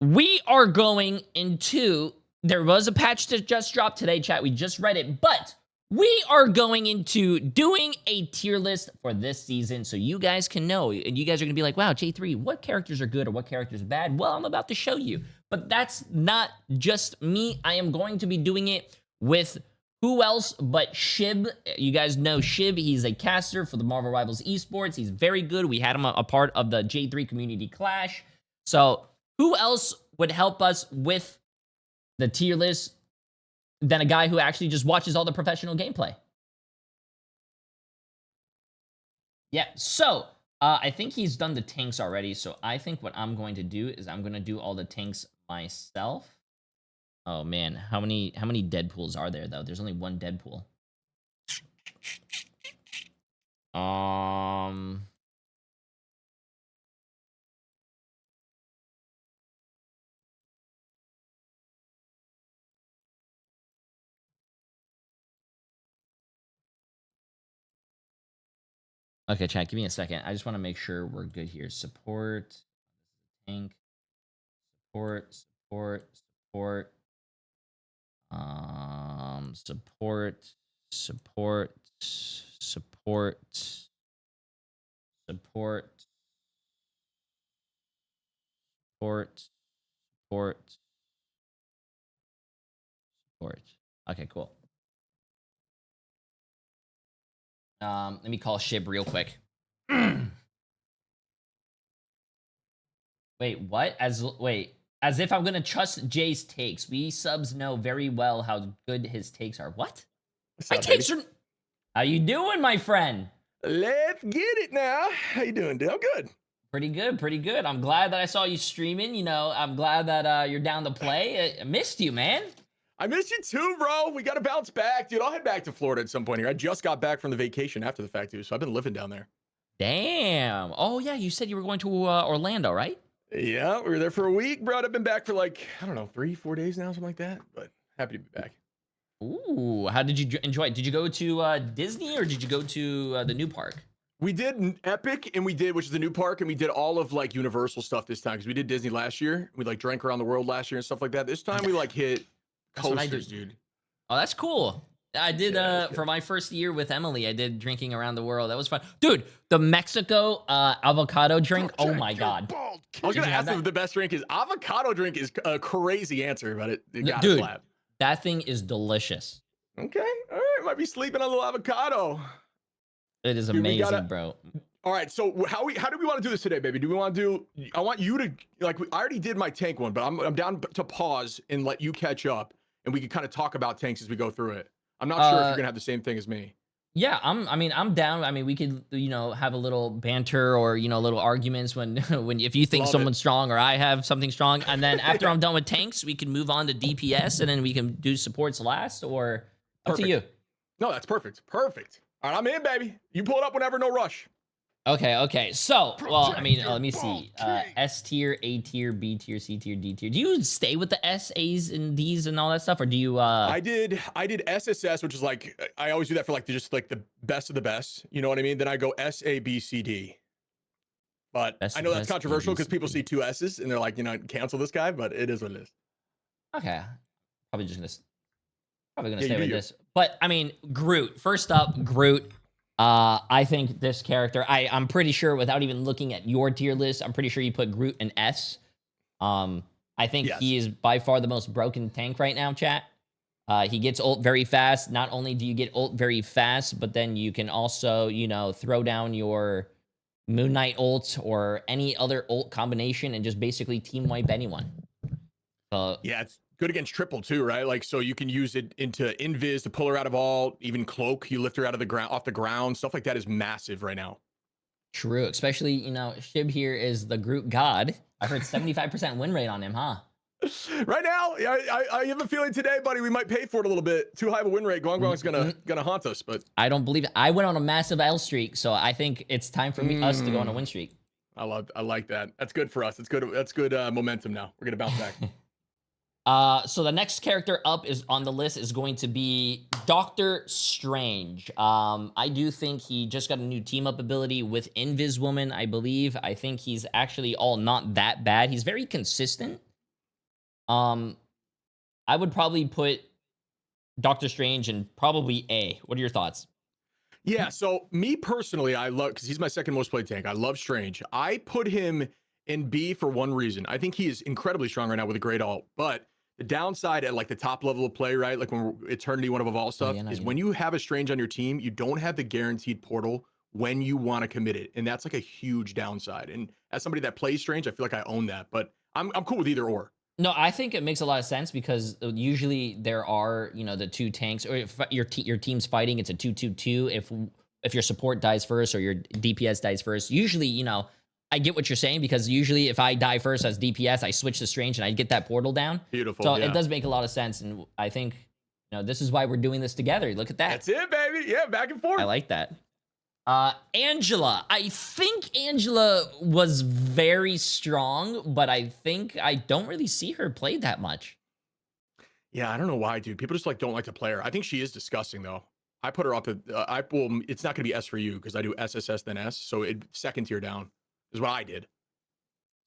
we are going into, there was a patch that just dropped today, chat. We just read it, but we are going into doing a tier list for this season so you guys can know. And you guys are going to be like, wow, J3, what characters are good or what characters are bad? Well, I'm about to show you. But that's not just me. I am going to be doing it with who else but Shib. You guys know Shib. He's a caster for the Marvel Rivals Esports. He's very good. We had him a part of the J3 Community Clash. So who else would help us with the tier list than a guy who actually just watches all the professional gameplay? Yeah, so I think he's done the tanks already. So I think what I'm going to do is I'm going to do all the tanks myself. Oh man, how many Deadpools are there though? There's only one Deadpool. Okay, chat, give me a second. I just want to make sure we're good here. Support, tank, support, support, support, support, support, support, support, support, support, support. Okay, cool. Let me call Shib real quick. Wait, what? As if I'm gonna trust Jay's takes. We subs know very well how good his takes are. What? What's My up, takes baby? are. How you doing, my friend? Let's get it now. How you doing, dude? I'm good. Pretty good, pretty good. I'm glad that I saw you streaming. You know, I'm glad that you're down to play. I missed you, man. I missed you too, bro. We got to bounce back, dude. I'll head back to Florida at some point here. I just got back from the vacation after the fact, dude. So I've been living down there. Damn. Oh yeah, you said you were going to Orlando, right? Yeah, we were there for a week, bro. I've been back for like, I don't know, 3-4 days now, something like that. But happy to be back. Ooh, how did you enjoy it? Did you go to Disney or did you go to the new park? We did Epic and we did, which is the new park, and we did all of like Universal stuff this time because we did Disney last year. We like drank around the world last year and stuff like that. This time we like hit That's what I coasters, did. dude. Oh, that's cool. I did Yeah, for my first year with Emily, I did drinking around the world. That was fun. Dude, the Mexico avocado drink. Oh my god. I was Did gonna you have ask that? if the best drink is avocado drink is a crazy answer, but it gotta Dude, slap. that thing is delicious. Okay, all right, might be sleeping on a little avocado. It is Dude, we gotta. amazing, bro. All right, so how do we want to do this today, baby? Do we want to do? I want you to like. I already did my tank one, but I'm down to pause and let you catch up, and we can kind of talk about tanks as we go through it. I'm not sure if you're gonna have the same thing as me. Yeah, I'm down. I mean, we could, have a little banter or, little arguments when if you think Love it. someone's strong or I have something strong. And then after I'm done with tanks, we can move on to DPS and then we can do supports last or up to you. No, that's perfect. Perfect. All right, I'm in, baby. You pull it up whenever, no rush. Okay. So, well, I mean, let me see. S tier, A tier, B tier, C tier, D tier. Do you stay with the S, A's, and D's and all that stuff, or do you? I did SSS, which is like I always do that for like just like the best of the best. You know what I mean? Then I go S A B C D. But Best I of know the that's best, controversial A, B, because C, people D. see two S's and they're like, cancel this guy. But it is what it is. Okay, probably just gonna Yeah, stay you do with you. this. But I mean, Groot. First up, Groot. I think this character. I'm pretty sure without even looking at your tier list, I'm pretty sure you put Groot in S. I think Yes. he is by far the most broken tank right now, chat. He gets ult very fast. Not only do you get ult very fast, but then you can also, throw down your Moon Knight ult or any other ult combination and just basically team wipe anyone. Yeah, it's good against triple too, right? Like so you can use it into invis to pull her out of all, even cloak. You lift her out of the ground, off the ground. Stuff like that is massive right now. True, especially, Shib here is the Groot god. I heard 75% win rate on him, huh? Right now, I have a feeling today, buddy, we might pay for it a little bit. Too high of a win rate. Guang's gonna haunt us, but I don't believe it. I went on a massive L streak, so I think it's time for us to go on a win streak. I like that. That's good for us. That's good momentum now. We're gonna bounce back. So the next character up is on the list is going to be Doctor Strange. I do think he just got a new team up ability with Invis Woman, I believe. I think he's actually all not that bad. He's very consistent. Um, I would probably put Doctor Strange in probably A. What are your thoughts? Yeah, so me personally, I love because he's my second most played tank. I love Strange. I put him in B for one reason. I think he is incredibly strong right now with a great ult. But the downside at like the top level of play, right? Like when Eternity, one of Evolve Oh stuff, yeah, no, is you when know. you have a Strange on your team, you don't have the guaranteed portal when you want to commit it. And that's like a huge downside. And as somebody that plays Strange, I feel like I own that. But I'm cool with either or. No, I think it makes a lot of sense because usually there are, the two tanks, or if your team's fighting, it's a 2-2-2. If your support dies first or your DPS dies first, usually, I get what you're saying because usually if I die first as DPS, I switch to Strange and I get that portal down. So Beautiful. it Yeah. does make a lot of sense, and I think, this is why we're doing this together. Look at that. That's it, baby. Yeah, back and I forth. like that. Angela. I think Angela was very strong, but I don't really see her play that much. Yeah, I don't know why, dude. People just like don't like to play her. I think she is disgusting though. I put her up at I will. It's not going to be S for you because I do SSS then S, so it second tier down is what I did.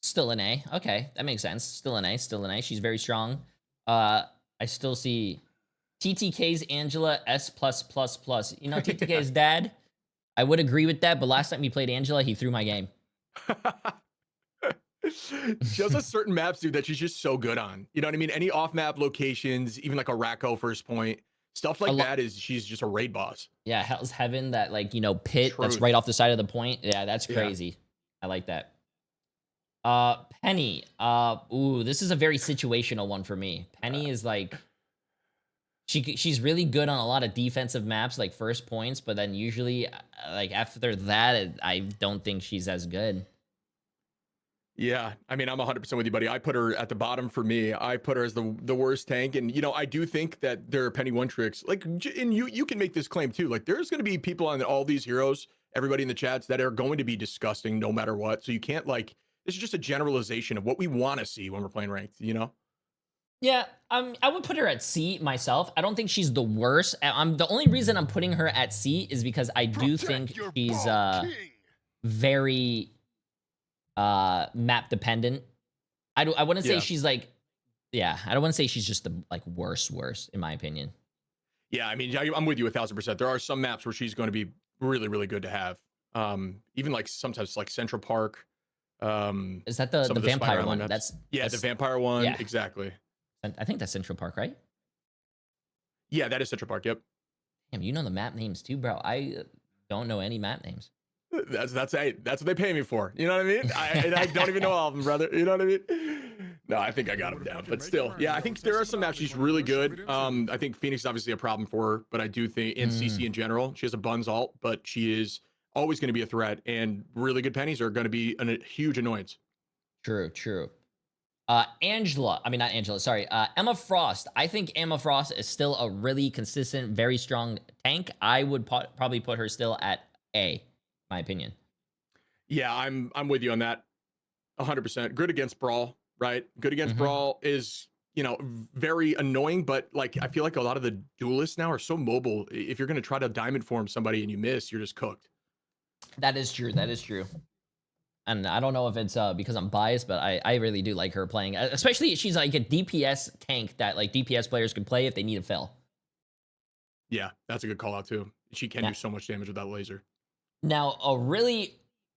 Still an A. Okay, that makes sense. Still an A. Still an A. She's very strong. I still see TTK's Angela S plus plus plus. TTK's dad. I would agree with that, but last time he played Angela, he threw my game. She has a certain maps, dude, that she's just so good on. You know what I mean? Any off map locations, even like a Racco first point, stuff like that is she's just a raid boss. Yeah, Hell's Heaven, that pit that's Truth. right off the side of the point. Yeah, that's Yeah. crazy. I like that. Penny. Ooh, this is a very situational one for me. Penny is like she's really good on a lot of defensive maps, like first points, but then usually like after that, I don't think she's as good. Yeah, I mean, I'm 100% with you, buddy. I put her at the bottom for me. I put her as the worst tank, and I do think that there are penny one tricks. Like, and you can make this claim too. Like, there's going to be people on all these heroes, everybody in the chats that are going to be disgusting no matter what. So you can't like. This is just a generalization of what we want to see when we're playing ranked. Yeah, I would put her at C myself. I don't think she's the worst. The only reason I'm putting her at C is because I do think she's very map dependent. I wouldn't say she's like, yeah, I don't want to say she's just the like worst in my opinion. Yeah, I mean, I'm with you 1,000%. There are some maps where she's going to be really, really good to have. Even like sometimes like Central Park. Is that the vampire one? That's the vampire one. Yeah. Exactly. I think that's Central Park, right? Yeah, that is Central Park. Yep. Damn, you know the map names too, bro. I don't know any map names. That's what they pay me for. You know what I mean? I don't even know all of them, brother. You know what I mean? No, I think I got him down, but still, yeah, I think there are some maps she's really good. I think Phoenix is obviously a problem for her, but I do think in CC in general, she has a buns ult, but she is always going to be a threat, and really good pennies are going to be a huge annoyance. True. Emma Frost. I think Emma Frost is still a really consistent, very strong tank. I would probably put her still at A, my opinion. Yeah, I'm with you on that. 100%. Good against Brawl, right? Good against Brawl is, very annoying, but like I feel like a lot of the duelists now are so mobile. If you're going to try to diamond form somebody and you miss, you're just cooked. That is true. And I don't know if it's because I'm biased, but I really do like her playing. Especially she's like a DPS tank that like DPS players can play if they need a fill. Yeah, that's a good call out too. She can do so much damage with that laser. Now, a really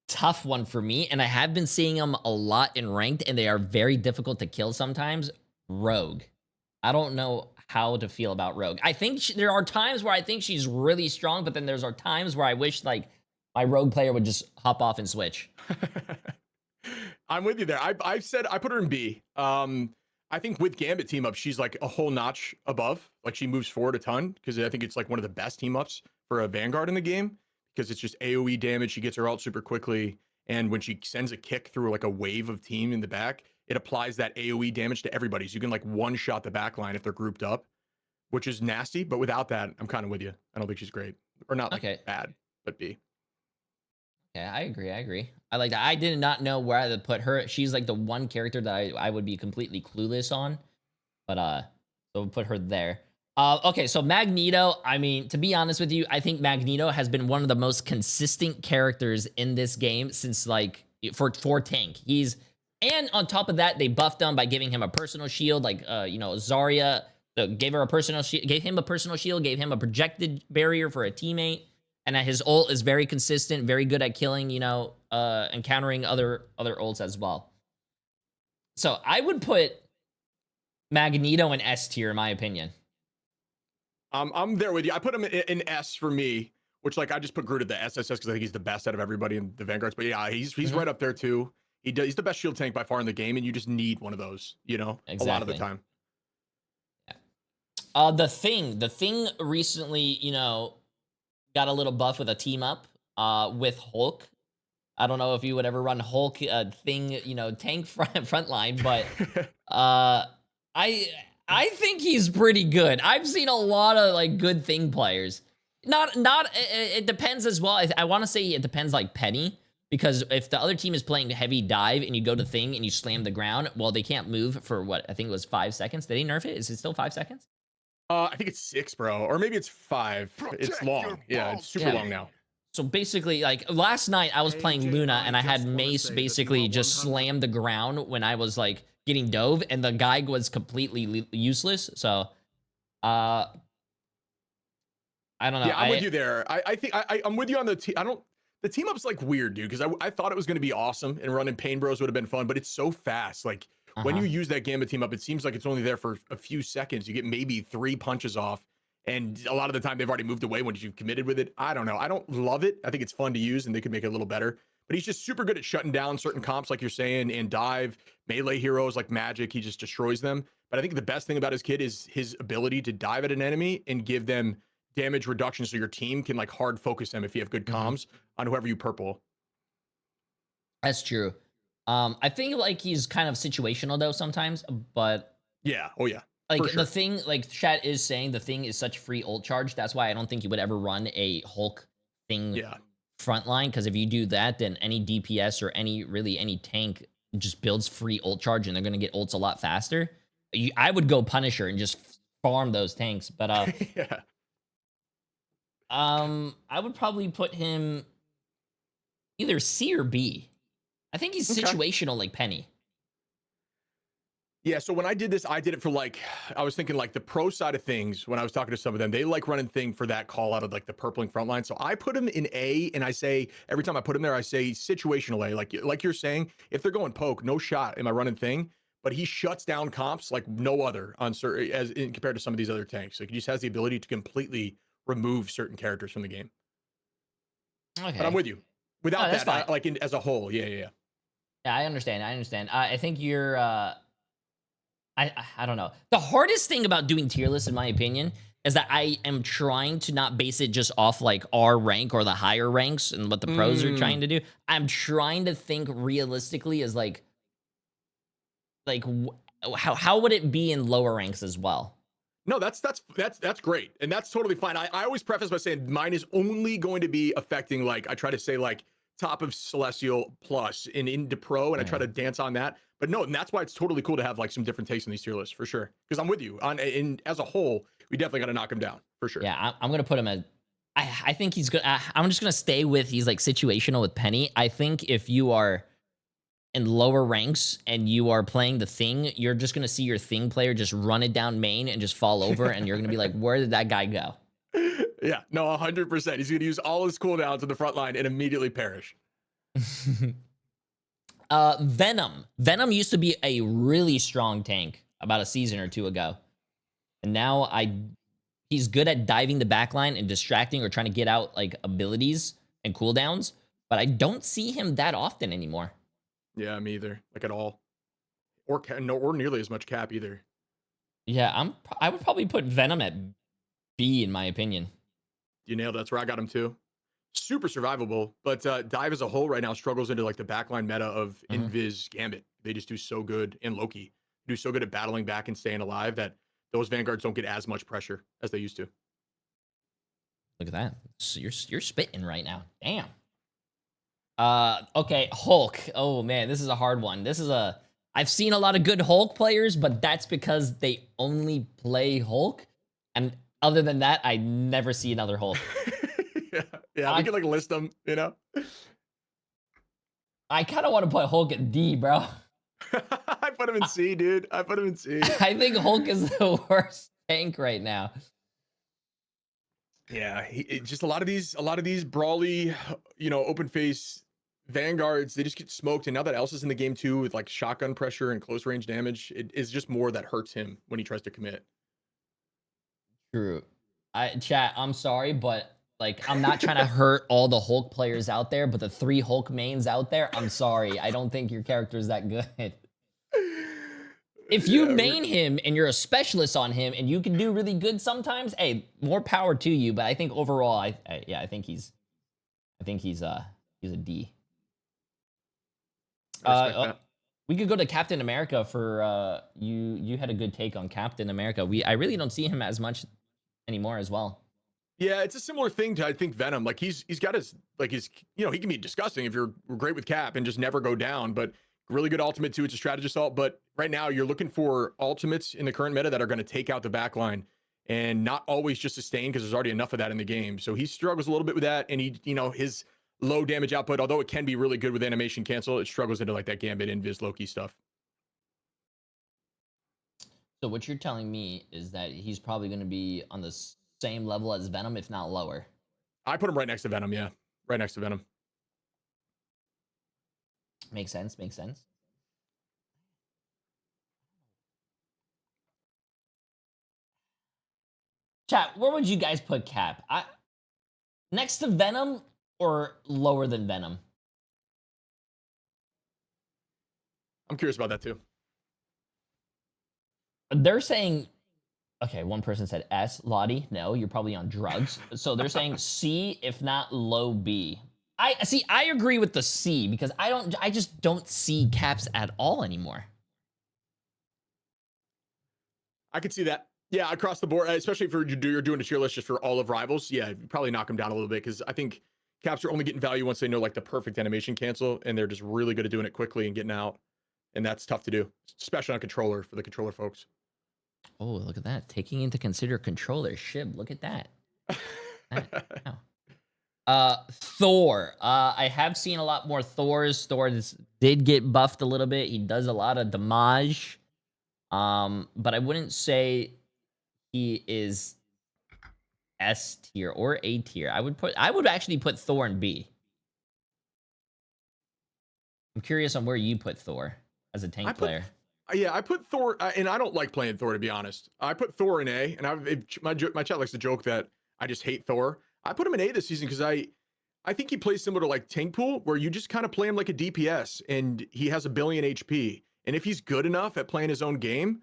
tough one for me, and I have been seeing them a lot in ranked, and they are very difficult to kill sometimes. Rogue. I don't know how to feel about Rogue. I think there are times where I think she's really strong, but then there's times where I wish like my Rogue player would just hop off and switch. I'm with you there. I've said I put her in B. I think with Gambit team up, she's like a whole notch above. Like she moves forward a ton because I think it's like one of the best team ups for a Vanguard in the game because it's just AoE damage. She gets her ult super quickly. And when she sends a kick through like a wave of team in the back, it applies that AoE damage to everybody. So you can like one shot the back line if they're grouped up, which is nasty. But without that, I'm kind of with you. I don't think she's great or not like bad, but B. Yeah, I agree. I like that. I did not know where to put her. She's like the one character that I would be completely clueless on. But so we'll put her there. Okay, so Magneto, I mean, to be honest with you, I think Magneto has been one of the most consistent characters in this game since like for tank. He's And on top of that, they buffed him by giving him a personal shield, like Zarya gave him a personal shield, gave him a projected barrier for a teammate, and that his ult is very consistent, very good at killing, and countering other ults as well. So I would put Magneto in S tier, in my opinion. I'm there with you. I put him in S for me, which like I just put Groot at the SSS because I think he's the best out of everybody in the Vanguards. But yeah, he's right up there too. He's the best shield tank by far in the game, and you just need one of those, Exactly. a lot of the time. Yeah. The thing recently, got a little buff with a team up with Hulk. I don't know if you would ever run Hulk thing, tank front line, but I think he's pretty good. I've seen a lot of like good thing players. It depends as well. I want to say it depends like Penny, because if the other team is playing heavy dive and you go to thing and you slam the ground, well, they can't move for what I think it was 5 seconds. Did they nerf it? Is it still 5 seconds? I think it's 6, bro, or maybe it's 5. It's long. Yeah, it's super long now. So basically, like last night I was playing Luna and I had Mace basically just slam the ground when I was like getting dove, and the guy was completely useless. So, I don't know. Yeah, I'm with you there. I think I'm with you on the team. The team up's like weird, dude, because I thought it was going to be awesome and running Pain Bros would have been fun, but it's so fast. Like when you use that Gambit team up, it seems like it's only there for a few seconds. You get maybe 3 punches off, and a lot of the time they've already moved away once you've committed with it. I don't know. I don't love it. I think it's fun to use, and they could make it a little better. But he's just super good at shutting down certain comps, like you're saying, and dive melee heroes like Magic. He just destroys them. But I think the best thing about his kit is his ability to dive at an enemy and give them damage reduction, so your team can like hard focus them if you have good comms on whoever you purple. That's true. I think like he's kind of situational though sometimes, but yeah, like the thing, like chat is saying, the thing is such free ult charge. That's why I don't think you would ever run a Hulk thing frontline, because if you do that, then any DPS or any tank just builds free ult charge, and they're gonna get ults a lot faster. I would go Punisher and just farm those tanks, but yeah. I would probably put him either C or B. I think he's situational like Penny. Yeah, so when I did this, I did it for like, I was thinking like the pro side of things. When I was talking to some of them, they like running thing for that call out of like the purpling front line. So I put him in A, and I say, every time I put him there, I say situational A. Like you're saying, if they're going poke, no shot am I running thing, but he shuts down comps like no other on certain, as in compared to some of these other tanks. Like he just has the ability to completely remove certain characters from the game. Okay. But I'm with you. Without that, as a whole, yeah. Yeah, I understand. I think you're I don't know. The hardest thing about doing tier lists, in my opinion, is that I am trying to not base it just off like our rank or the higher ranks and what the pros are trying to do. I'm trying to think realistically as like how would it be in lower ranks as well? No, that's great, and that's totally fine. I always preface by saying mine is only going to be affecting, like, I try to say like top of Celestial plus and into pro, and I try to dance on that. But no, and that's why it's totally cool to have like some different takes on these tier lists for sure. Because I'm with you on, as a whole, we definitely got to knock him down for sure. Yeah, I'm gonna put him at. I think he's good. I'm just gonna stay with he's like situational with Penny. I think if you are in lower ranks and you are playing the thing, you're just gonna see your thing player just run it down main and just fall over, and you're gonna be like, where did that guy go? Yeah, no, 100%. He's gonna use all his cooldowns to the front line and immediately perish. Venom used to be a really strong tank about a season or two ago, and now he's good at diving the backline and distracting or trying to get out like abilities and cooldowns, but I don't see him that often anymore. Yeah, me either. Like at all, or nearly as much cap either. Yeah, I would probably put Venom at B in my opinion. You nailed it. That's where I got him too. Super survivable, but dive as a whole right now struggles into like the backline meta of Invis Gambit. They just do so good, and Loki do so good at battling back and staying alive that those Vanguards don't get as much pressure as they used to. Look at that. So you're spitting right now. Damn. Okay, Hulk. Oh man, this is a hard one. I've seen a lot of good Hulk players, but that's because they only play Hulk. And other than that, I never see another Hulk. yeah, we can like list them, I kind of want to put Hulk at D, bro. I put him in C, dude. I put him in C. I think Hulk is the worst tank right now. Yeah, just a lot of these brawly, open face Vanguards, they just get smoked. And now that Elsa's in the game too, with like shotgun pressure and close range damage, it is just more that hurts him when he tries to commit. True. Chat, I'm sorry, but like I'm not trying to hurt all the Hulk players out there, but the 3 Hulk mains out there, I'm sorry. I don't think your character is that good. If you Yeah, main him and you're a specialist on him and you can do really good sometimes, hey, more power to you. But I think overall, I think he's a D. I respect that. We could go to Captain America for you had a good take on Captain America. I really don't see him as much anymore as well. Yeah, it's a similar thing to I think Venom. Like he's got his he can be disgusting if you're great with Cap and just never go down, but really good ultimate too. It's a strategist ult, but right now you're looking for ultimates in the current meta that are going to take out the back line and not always just sustain because there's already enough of that in the game. So he struggles a little bit with that, and his low damage output, although it can be really good with animation cancel, it struggles into like that Gambit Invis Loki stuff. So what you're telling me is that he's probably going to be on the same level as Venom, if not lower. I put him right next to Venom. Yeah, right next to Venom. Makes sense. Makes sense. Chat, where would you guys put Cap? Next to Venom or lower than Venom? I'm curious about that too. They're saying, okay, one person said S. Lottie, no, you're probably on drugs. So they're saying C, if not low B. I agree with the C because I just don't see Caps at all anymore. I could see that. Yeah, across the board, especially if you're doing a tier list just for all of rivals. Yeah, you probably knock them down a little bit because I think Caps are only getting value once they know like the perfect animation cancel, and they're just really good at doing it quickly and getting out. And that's tough to do, especially on controller for the controller folks. Oh, look at that. Taking into consider controller. Shib, look at that. Wow. Thor. I have seen a lot more Thors. Thor did get buffed a little bit. He does a lot of damage. But I wouldn't say he is S tier or A tier. I would actually put Thor in B. I'm curious on where you put Thor as a tank player. Yeah, I put Thor, and I don't like playing Thor, to be honest. I put Thor in A, and my chat likes to joke that I just hate Thor. I put him in A this season because I think he plays similar to like Tank Pool, where you just kind of play him like a DPS, and he has 1 billion HP. And if he's good enough at playing his own game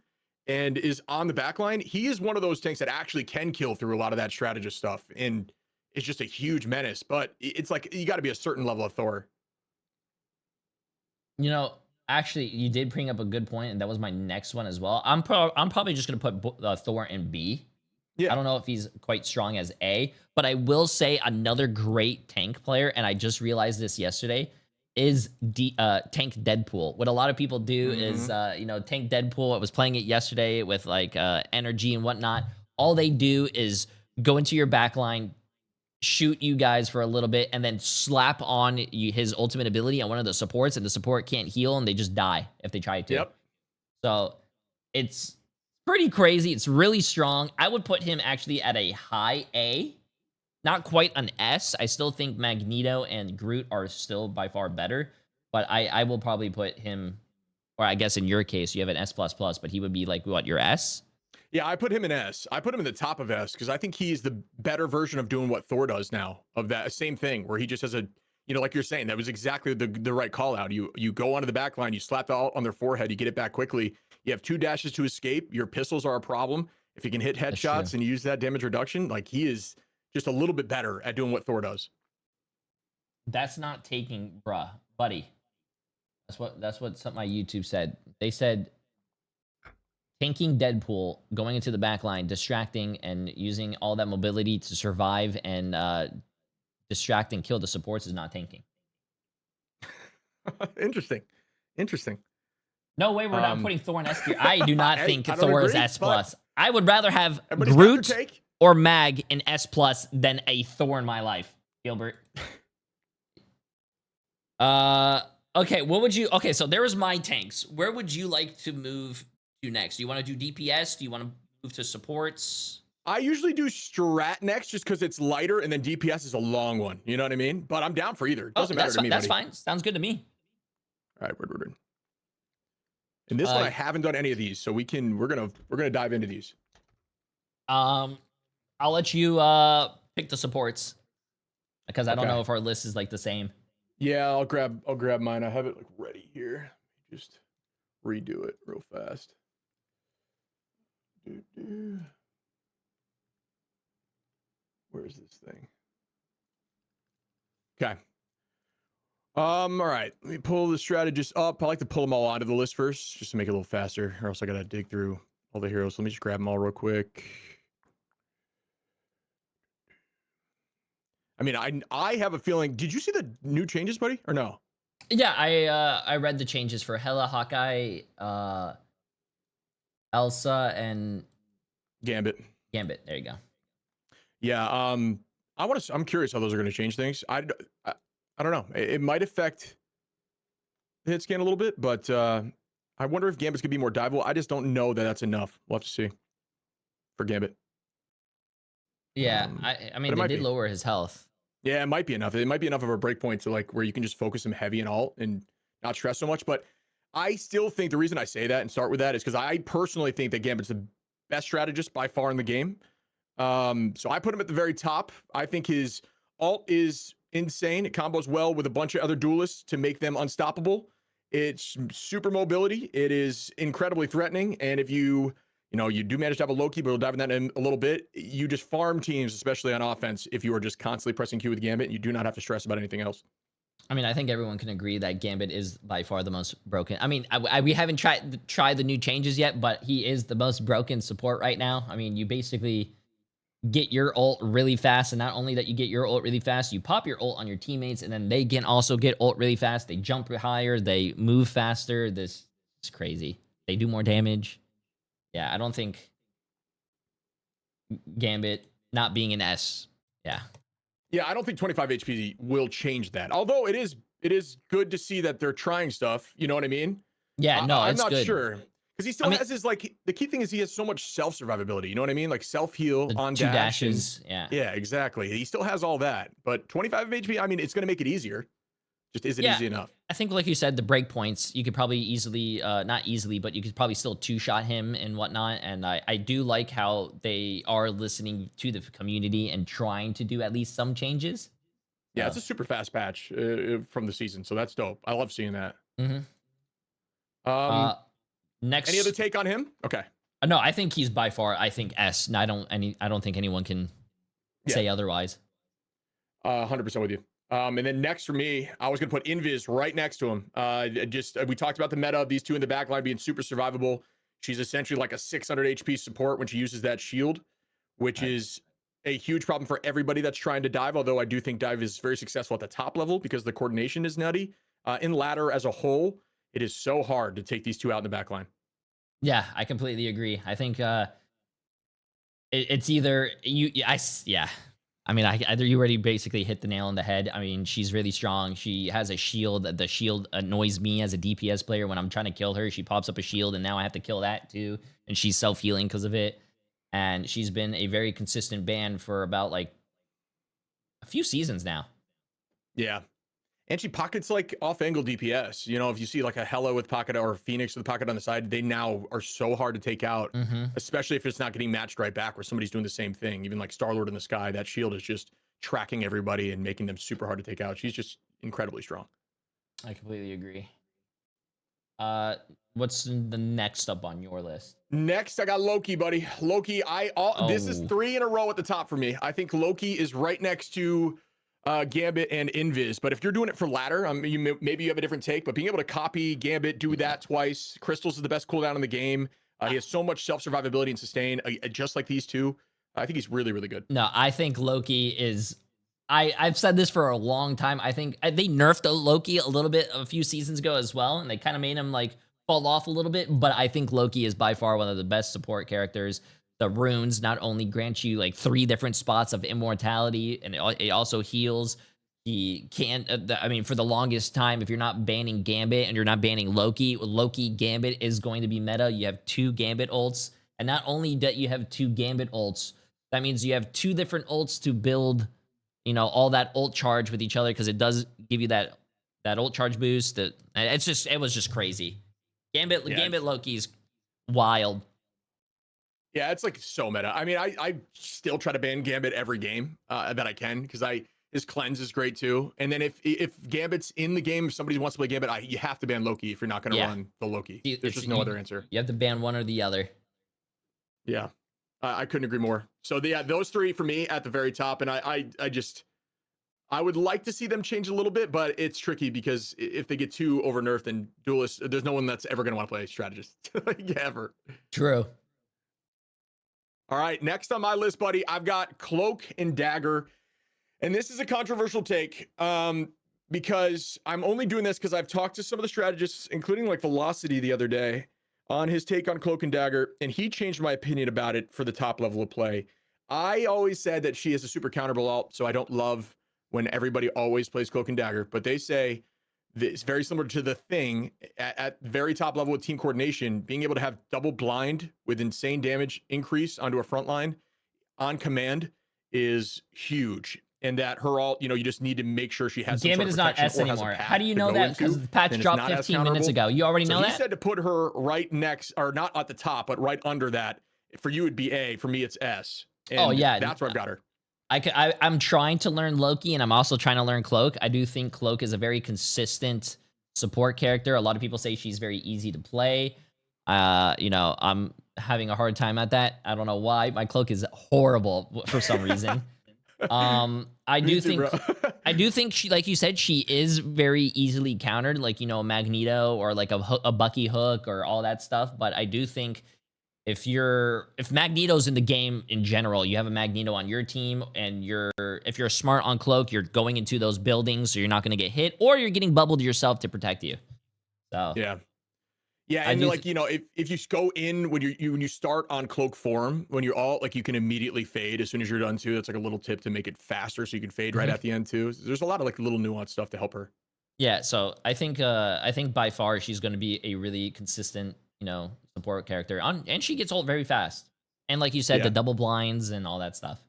and is on the back line, he is one of those tanks that actually can kill through a lot of that strategist stuff. And it's just a huge menace, but it's like you got to be a certain level of Thor. Actually, you did bring up a good point, and that was my next one as well. I'm probably just gonna put Thor in B. Yeah. I don't know if he's quite strong as A, but I will say another great tank player, and I just realized this yesterday, is Tank Deadpool. What a lot of people do is, Tank Deadpool. I was playing it yesterday with like energy and whatnot. All they do is go into your backline, shoot you guys for a little bit, and then slap on his ultimate ability on one of the supports, and the support can't heal, and they just die if they try to. Yep. So it's pretty crazy. It's really strong. I would put him actually at a high A, not quite an S. I still think Magneto and Groot are still by far better, but I will probably put him, or I guess in your case, you have an S++, but he would be like, what, your S? Yeah, I put him in S. I put him in the top of S because I think he's the better version of doing what Thor does now, of that same thing where he just has like you're saying, that was exactly the right call out. You go onto the back line, you slap the ult on their forehead, you get it back quickly. You have 2 dashes to escape. Your pistols are a problem. If you can hit headshots and use that damage reduction, like he is just a little bit better at doing what Thor does. That's not taking, buddy. That's what some of my YouTube said. They said tanking Deadpool, going into the back line, distracting, and using all that mobility to survive and distract and kill the supports is not tanking. Interesting. No way we're not putting Thor in S tier. I do not think Thor is S+. I would rather have Groot or Mag in S+ than a Thor in my life, Gilbert. Okay, what would you okay, so there was my tanks. Where would you like to move to next? Do you want to do DPS? Do you want to move to supports? I usually do strat next just because it's lighter, and then DPS is a long one. You know what I mean? But I'm down for either. It Oh, doesn't matter that's to fine. me, That's buddy. fine. Sounds good to me. All right, word. In this one, Uh, I haven't done any of these, so we're gonna dive into these. I'll let you pick the supports because I don't Okay. know if our list is like the same. Yeah, I'll grab mine. I have it like ready here. Just redo it real fast. Where's this thing? Okay. All right. Let me pull the strategist up. I like to pull them all out of the list first, just to make it a little faster, or else I gotta dig through all the heroes. Let me just grab them all real quick. I mean, I have a feeling. Did you see the new changes, buddy, or no? Yeah, I read the changes for Hela, Hawkeye, Elsa, and Gambit. Gambit. There you go. Yeah. I'm curious how those are going to change things. I don't know. It might affect the hit scan a little bit, but I wonder if Gambit's gonna be more diveable. I just don't know that that's enough. We'll have to see for Gambit. Yeah, I But mean it they might did be. lower his health. Yeah, it might be enough. It might be enough of a breakpoint to like where you can just focus him heavy and alt and not stress so much. But I still think the reason I say that and start with that is because I personally think that Gambit's the best strategist by far in the game. So I put him at the very top. I think his alt is insane. It combos well with a bunch of other duelists to make them unstoppable. It's super mobility. It is incredibly threatening. And if you do manage to have a Loki, but we'll dive in that in a little bit. You just farm teams, especially on offense, if you are just constantly pressing Q with Gambit. You do not have to stress about anything else. I mean, I think everyone can agree that Gambit is by far the most broken. I mean, we haven't tried the new changes yet, but he is the most broken support right now. I mean, you basically get your ult really fast, and not only that you get your ult really fast, you pop your ult on your teammates, and then they can also get ult really fast. They jump higher, they move faster. This is crazy. They do more damage. Yeah, I don't think Gambit not being an S. Yeah. Yeah, I don't think 25 HP will change that. Although it is good to see that they're trying stuff. You know what I mean? Yeah, no, I'm it's not good. sure because he still has his like the key thing is he has so much self survivability. You know what I mean? Like self heal The on two dash dashes. Yeah. yeah, exactly. He still has all that, but 25 HP. I mean, it's going to make it easier. Just isn't Yeah. easy enough. I think, like you said, the break points, you could probably easily, not easily, but you could probably still two-shot him and whatnot. And I do like how they are listening to the community and trying to do at least some changes. Yeah, it's a super fast patch from the season, so that's dope. I love seeing that. Mm-hmm. Next, any other take on him? Okay. No, I think he's by far. I think S. And I don't think anyone can say otherwise. 100% with you. And then next for me, I was going to put Invis right next to him. We talked about the meta of these two in the backline being super survivable. She's essentially like a 600 HP support when she uses that shield, which is a huge problem for everybody that's trying to dive. Although I do think dive is very successful at the top level because the coordination is nutty. In ladder as a whole, it is so hard to take these two out in the backline. Yeah, I completely agree. I think it's either yeah. I mean, either you already basically hit the nail on the head. I mean, she's really strong. She has a shield. The shield annoys me as a DPS player when I'm trying to kill her. She pops up a shield, and now I have to kill that too. And she's self-healing because of it. And she's been a very consistent ban for about like a few seasons now. Yeah. And she pockets like off-angle DPS. You know, if you see like a Hela with pocket or a Phoenix with pocket on the side, they now are so hard to take out, especially if it's not getting matched right back where somebody's doing the same thing. Even like Star-Lord in the sky, that shield is just tracking everybody and making them super hard to take out. She's just incredibly strong. I completely agree. What's the next up on your list? Next, I got Loki, buddy. Loki, this is 3 in a row at the top for me. I think Loki is right next to Gambit and Invis, but if you're doing it for ladder, maybe you have a different take, but being able to copy Gambit, do that twice. Crystals is the best cooldown in the game. He has so much self-survivability and sustain, just like these two. I think he's really, really good. No, I think Loki is... I've said this for a long time. I think they nerfed Loki a little bit a few seasons ago as well, and they kind of made him like fall off a little bit, but I think Loki is by far one of the best support characters. The runes not only grant you like 3 different spots of immortality, and it also heals. He can't. I mean, for the longest time, if you're not banning Gambit and you're not banning Loki, Loki Gambit is going to be meta. You have 2 Gambit ults, and not only that you have 2 Gambit ults, that means you have 2 different ults to build, all that ult charge with each other, because it does give you that ult charge boost. It was just crazy. Gambit Loki's wild. Yeah, it's like so meta. I mean, I still try to ban Gambit every game that I can, because his cleanse is great too. And then if Gambit's in the game, if somebody wants to play Gambit, you have to ban Loki if you're not going to run the Loki. There's just no other answer. You have to ban one or the other. Yeah, I couldn't agree more. So yeah, those 3 for me at the very top. And I would like to see them change a little bit, but it's tricky because if they get too over nerfed, then Duelist, there's no one that's ever going to want to play Strategist. Like, ever. True. All right, next on my list, buddy, I've got Cloak and Dagger. And this is a controversial take because I'm only doing this because I've talked to some of the strategists, including like Velocity the other day, on his take on Cloak and Dagger, and he changed my opinion about it for the top level of play. I always said that she is a super counterable alt, so I don't love when everybody always plays Cloak and Dagger, but they say it's very similar to the Thing at very top level with team coordination, being able to have double blind with insane damage increase onto a front line on command is huge. And that her alt, you just need to make sure she has Gambit is not S anymore. How do you know that? Because the patch dropped 15 minutes ago. You already know that? He said to put her right next, or not at the top, but right under that. For you, it'd be A. For me, it's S. And that's where I've got her. I'm trying to learn Loki, and I'm also trying to learn Cloak. I do think Cloak is a very consistent support character. A lot of people say she's very easy to play. I'm having a hard time at that. I don't know why. My Cloak is horrible for some reason. I do think she, like you said, she is very easily countered, like, Magneto or like a Bucky hook or all that stuff. But I do think if Magneto's in the game in general, you have a Magneto on your team, and if you're smart on Cloak, you're going into those buildings, so you're not going to get hit, or you're getting bubbled yourself to protect you. So yeah, and if you go in when you start on Cloak form, when you're all like, you can immediately fade as soon as you're done too. That's like a little tip to make it faster, so you can fade right at the end too. There's a lot of like little nuanced stuff to help her. Yeah, so I think by far she's going to be a really consistent, support character. And she gets ult very fast. And like you said, the double blinds and all that stuff.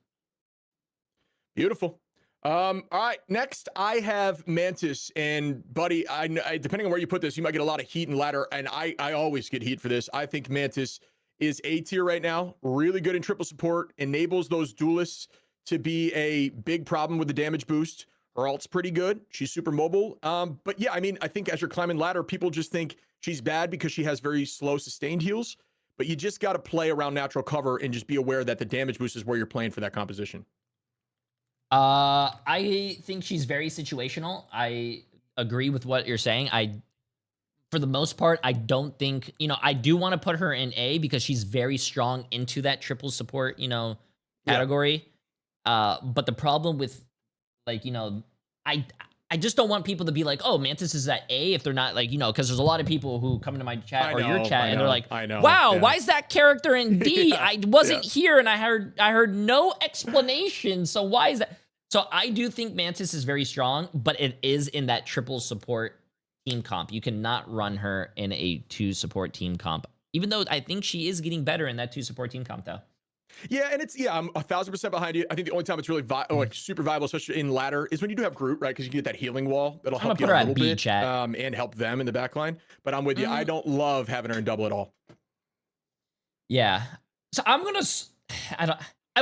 Beautiful. All right, next I have Mantis, and buddy, I depending on where you put this, you might get a lot of heat and ladder, and I always get heat for this. I think Mantis is A tier right now, really good in triple support, enables those duelists to be a big problem with the damage boost. Her alt's pretty good. She's super mobile. But yeah, I mean, I think as you're climbing ladder, people just think she's bad because she has very slow sustained heals, but you just got to play around natural cover and just be aware that the damage boost is where you're playing for that composition. I think she's very situational. I agree with what you're saying. For the most part, I don't think, I do want to put her in A because she's very strong into that triple support, category. But the problem with, like, I just don't want people to be like, oh, Mantis is at A if they're not, like, because there's a lot of people who come into my chat or your chat and they're like, wow, why is that character in D? I wasn't here and I heard no explanation. So why is that? So I do think Mantis is very strong, but it is in that triple support team comp. You cannot run her in a 2 support team comp, even though I think she is getting better in that 2 support team comp though. Yeah, and I'm 1000% behind you. I think the only time it's really super viable, especially in ladder, is when you do have Groot, right? Because you get that healing wall that'll help you a little bit, and help them in the backline. But I'm with you. I don't love having her in double at all. Yeah, so I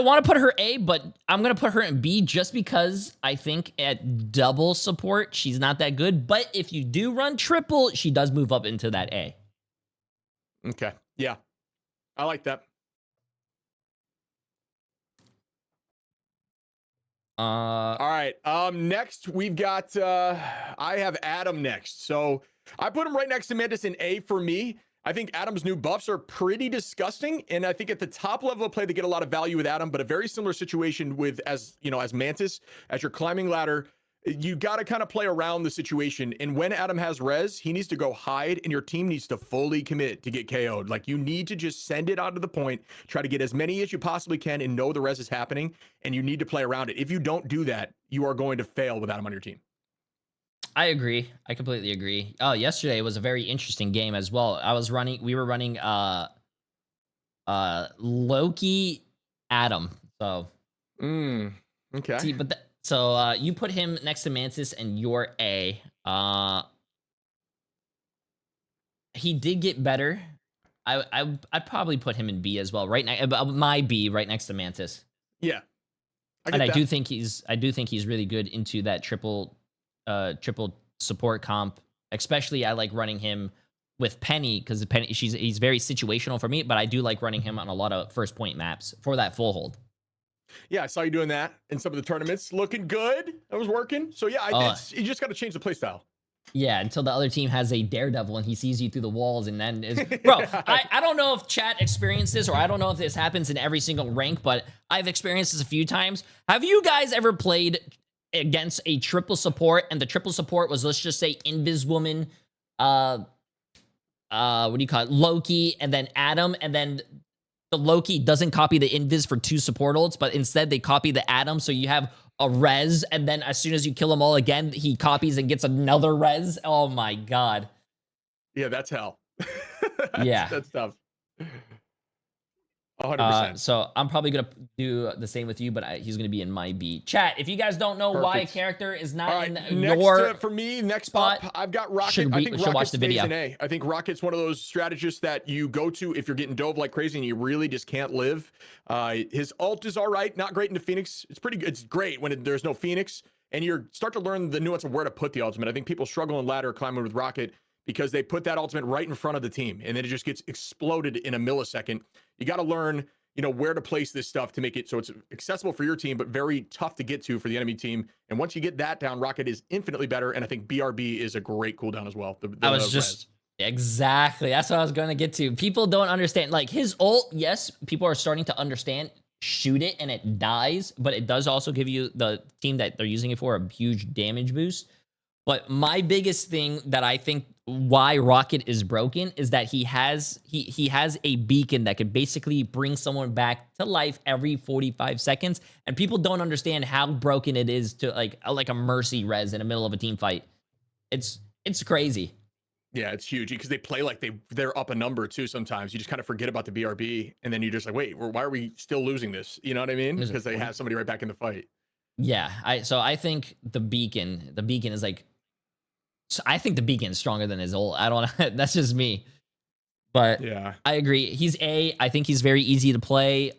want to put her A, but I'm gonna put her in B just because I think at double support she's not that good. But if you do run triple, she does move up into that A. Okay, yeah, I like that. All right. Next we've got I have Adam next. So I put him right next to Mantis in A for me. I think Adam's new buffs are pretty disgusting, and I think at the top level of play they get a lot of value with Adam, but a very similar situation with as Mantis, as you're climbing ladder. You got to kind of play around the situation. And when Adam has res, he needs to go hide, and your team needs to fully commit to get KO'd. Like, you need to just send it out to the point, try to get as many as you possibly can, and know the res is happening. And you need to play around it. If you don't do that, you are going to fail with Adam on your team. I agree. I completely agree. Oh, yesterday was a very interesting game as well. We were running Loki Adam. So Okay. see, but you put him next to Mantis and you're A. He did get better. I'd probably put him in B as well. Right now, my B right next to Mantis. Yeah. And I do think he's really good into that triple support comp. Especially I like running him with Penny because he's very situational for me, but I do like running him on a lot of first point maps for that full hold. Yeah, I saw you doing that in some of the tournaments. Looking good. That was working. So yeah, you just got to change the play style. Yeah, until the other team has a daredevil and he sees you through the walls, and then bro, I don't know if chat experienced this, or I don't know if this happens in every single rank, but I've experienced this a few times. Have you guys ever played against a triple support, and the triple support was, let's just say, Invis Woman, what do you call it, Loki, and then Adam, and then the Loki doesn't copy the Invis for 2 support ults, but instead they copy the Adam, so you have a res, and then as soon as you kill them all again, he copies and gets another res. Oh my god. Yeah, that's hell. That's tough. 100%. So I'm probably gonna do the same with you, but he's gonna be in my B. Chat, if you guys don't know why a character is not in your for me, next spot, I've got Rocket. I think Rocket watch the video. In A. I think Rocket's one of those strategists that you go to if you're getting dove like crazy and you really just can't live. His ult is all right, not great into Phoenix. It's pretty good. It's great when there's no Phoenix, and you start to learn the nuance of where to put the ultimate. I think people struggle in ladder climbing with Rocket because they put that ultimate right in front of the team, and then it just gets exploded in a millisecond. You got to learn, where to place this stuff to make it so it's accessible for your team, but very tough to get to for the enemy team. And once you get that down, Rocket is infinitely better. And I think BRB is a great cooldown as well. Exactly. That's what I was going to get to. People don't understand, like, his ult. Yes, people are starting to understand. Shoot it and it dies, but it does also give you, the team that they're using it for, a huge damage boost. But my biggest thing that I think why Rocket is broken is that he has a beacon that could basically bring someone back to life every 45 seconds, and people don't understand how broken it is to like a mercy res in the middle of a team fight. It's crazy. Yeah, it's huge because they play like they're up a number too. Sometimes you just kind of forget about the BRB, and then you're just like, wait, why are we still losing this? You know what I mean? Because they have somebody right back in the fight. Yeah, I think the beacon is like. So I think the beacon is stronger than his ult. I don't know. That's just me. But yeah, I agree. He's A. I think he's very easy to play.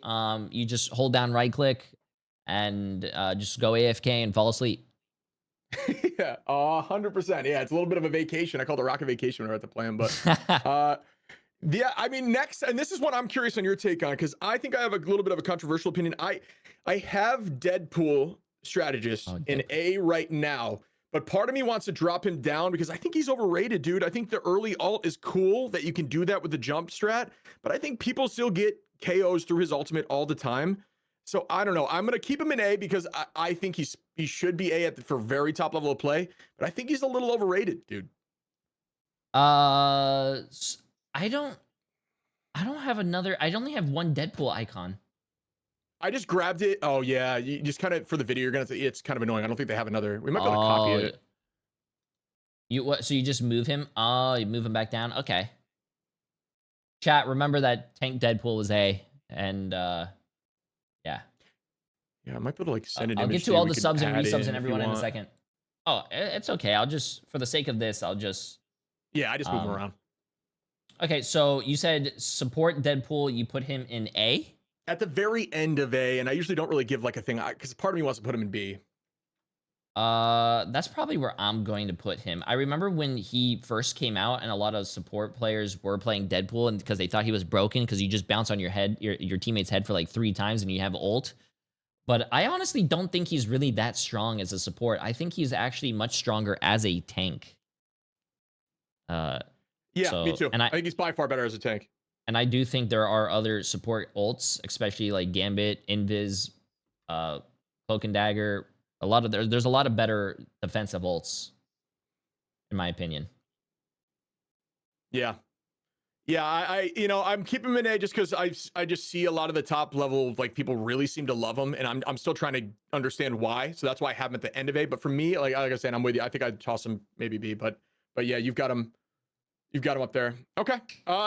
You just hold down right click and just go AFK and fall asleep. Yeah, 100%. Yeah, it's a little bit of a vacation. I call it a Rocket vacation when I have to play him. But yeah, I mean, next, and this is what I'm curious on your take on, because I think I have a little bit of a controversial opinion. I have Deadpool Strategist in A right now. But part of me wants to drop him down because I think he's overrated, dude. I think the early ult is cool that you can do that with the jump strat, but I think people still get KOs through his ultimate all the time. So I don't know. I'm going to keep him in A because I think he should be A for very top level of play, but I think he's a little overrated, dude. I don't have another. I only have one Deadpool icon. I just grabbed it. Oh yeah, you just kind of for the video. You're gonna say it's kind of annoying. I don't think they have another. We might be able to copy it. So you just move him? Oh, you move him back down. Okay. Chat. Remember that Tank Deadpool was A, and yeah. Yeah, I might be able to like send it. I'll get to all the subs and resubs and everyone in a second. Oh, it's okay. I'll just, for the sake of this, I'll just. Yeah, I just move him around. Okay, so you said support Deadpool. You put him in A. At the very end of A, and I usually don't really give like a thing because part of me wants to put him in B. That's probably where I'm going to put him. I remember when he first came out, and a lot of support players were playing Deadpool, and because they thought he was broken, because you just bounce on your head, your teammate's head for like 3 times, and you have ult. But I honestly don't think he's really that strong as a support. I think he's actually much stronger as a tank. Yeah, me too. And I think he's by far better as a tank. And I do think there are other support ults, especially like Gambit, Invis, Cloak and Dagger, There's a lot of better defensive ults, in my opinion. Yeah. Yeah, I'm keeping him in A just because I just see a lot of the top level, like, people really seem to love him, and I'm still trying to understand why. So that's why I have him at the end of A. But for me, like I said, I'm with you. I think I'd toss him maybe B, but yeah, you've got him up there. Okay.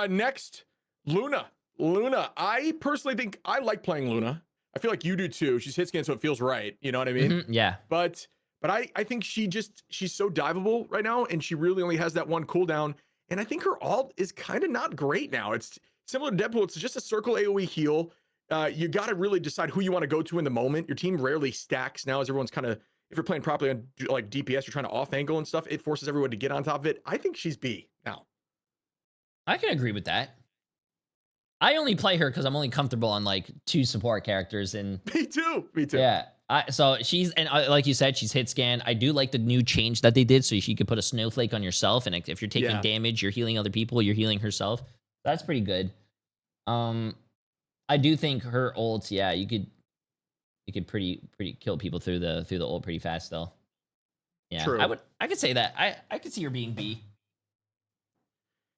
Next, Luna. Luna. I personally think I like playing Luna. I feel like you do too. She's hit scan, so it feels right. You know what I mean? Yeah. But I think she's so diveable right now, and she really only has that one cooldown. And I think her ult is kind of not great now. It's similar to Deadpool. It's just a circle AoE heal. You got to really decide who you want to go to in the moment. Your team rarely stacks now, as everyone's kind of, if you're playing properly on like DPS, you're trying to off angle and stuff. It forces everyone to get on top of it. I think she's B now. I can agree with that. I only play her because I'm only comfortable on like 2 support characters, and Me too. yeah. So she's, and like you said, she's hit scan. I do like the new change that they did, so she could put a snowflake on yourself, and if you're taking damage, you're healing other people, you're healing herself. That's pretty good. I do think her ults, yeah, you could pretty kill people through the ult pretty fast though. Yeah, True. I could say that. I could see her being B.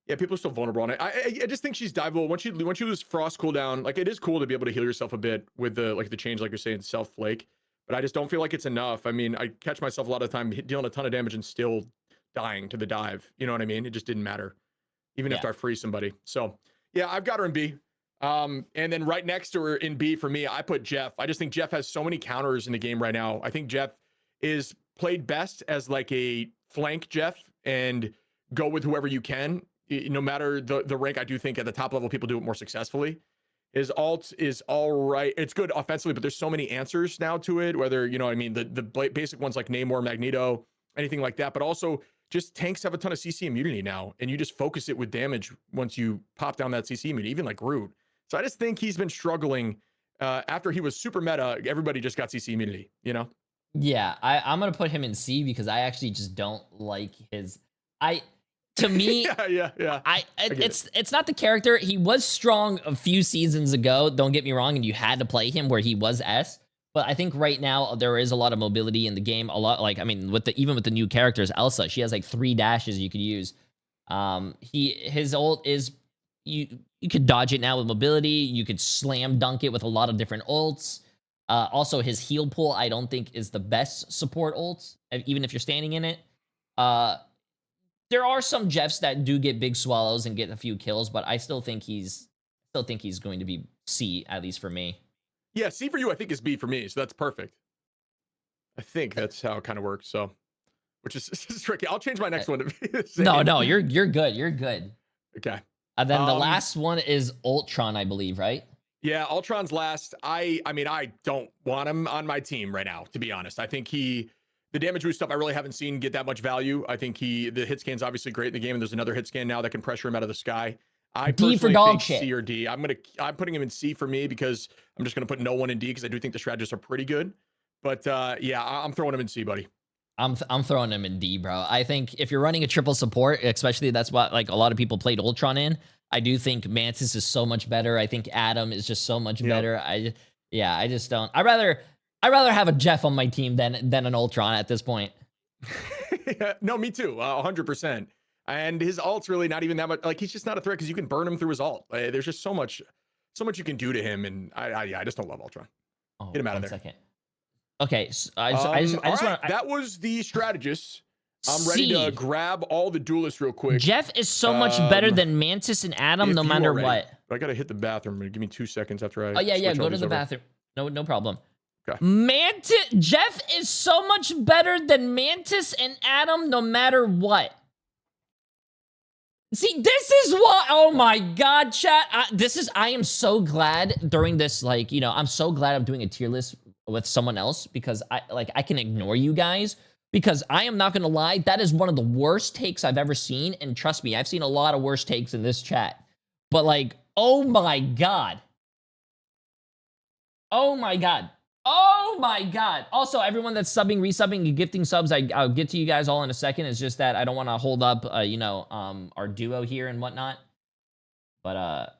Yeah, people are still vulnerable on it. I just think she's diveable. Once you lose frost cooldown, like, it is cool to be able to heal yourself a bit with the change, like you're saying, self flake. But I just don't feel like it's enough. I mean, I catch myself a lot of the time dealing a ton of damage and still dying to the dive. You know what I mean? It just didn't matter, even after I freeze somebody. So yeah, I've got her in B. And then right next to her in B for me, I put Jeff. I just think Jeff has so many counters in the game right now. I think Jeff is played best as like a flank Jeff, and go with whoever you can. No matter the rank, I do think at the top level people do it more successfully. His ult is all right. It's good offensively, but there's so many answers now to it, whether, you know what I mean, the basic ones like Namor, Magneto, anything like that, but also just tanks have a ton of CC immunity now, and you just focus it with damage once you pop down that CC immunity, even like Groot. So I just think he's been struggling. After he was super meta, everybody just got CC immunity, you know? Yeah, I'm gonna put him in C because I actually just don't like his. To me, yeah. It's not the character. He was strong a few seasons ago. Don't get me wrong, and you had to play him where he was S. But I think right now there is a lot of mobility in the game. A lot, like, I mean, even with the new characters, Elsa, she has like 3 dashes you could use. His ult is you could dodge it now with mobility. You could slam dunk it with a lot of different ults. Also, his heal pool I don't think is the best support ult, even if you're standing in it. There are some Jeffs that do get big swallows and get a few kills, but I still think he's going to be C, at least for me. Yeah, C for you, I think, is B for me, so that's perfect. I think that's how it kind of works. So, which is tricky. I'll change my next one to be the same. No, you're good. You're good. Okay. And then the last one is Ultron, I believe, right? Yeah, Ultron's last. I mean, I don't want him on my team right now, to be honest. I think the damage boost stuff I really haven't seen get that much value. I think the hit scan's obviously great in the game, and there's another hit scan now that can pressure him out of the sky. I D for personally dog think shit. C or D. I'm putting him in C for me because I'm just gonna put no one in D because I do think the strategists are pretty good. But yeah, I'm throwing him in C, buddy. I'm throwing him in D, bro. I think if you're running a triple support, especially that's what like a lot of people played Ultron in. I do think Mantis is so much better. I think Adam is just so much better. I just don't. I'd rather have a Jeff on my team than an Ultron at this point. Yeah, no, me too. 100%. And his ult's really not even that much. Like, he's just not a threat because you can burn him through his ult. There's just so much you can do to him, and I just don't love Ultron. Oh, get him out of there. Second. Okay, so I just want to. That was the strategist. I'm ready to grab all the duelists real quick. Jeff is so much better than Mantis and Adam, no matter what. But I gotta hit the bathroom. Give me 2 seconds after I. Oh yeah, go to the bathroom. No problem. Okay. Jeff is so much better than Mantis and Adam, no matter what. See, this is what. Oh my God, chat. I am so glad during this. Like, you know, I'm so glad I'm doing a tier list with someone else because I can ignore you guys. Because I am not going to lie, that is one of the worst takes I've ever seen. And trust me, I've seen a lot of worse takes in this chat. But like, oh my God. Oh my God. Oh my God. Also, everyone that's subbing, resubbing, and gifting subs, I'll get to you guys all in a second. It's just that I don't want to hold up, our duo here and whatnot. But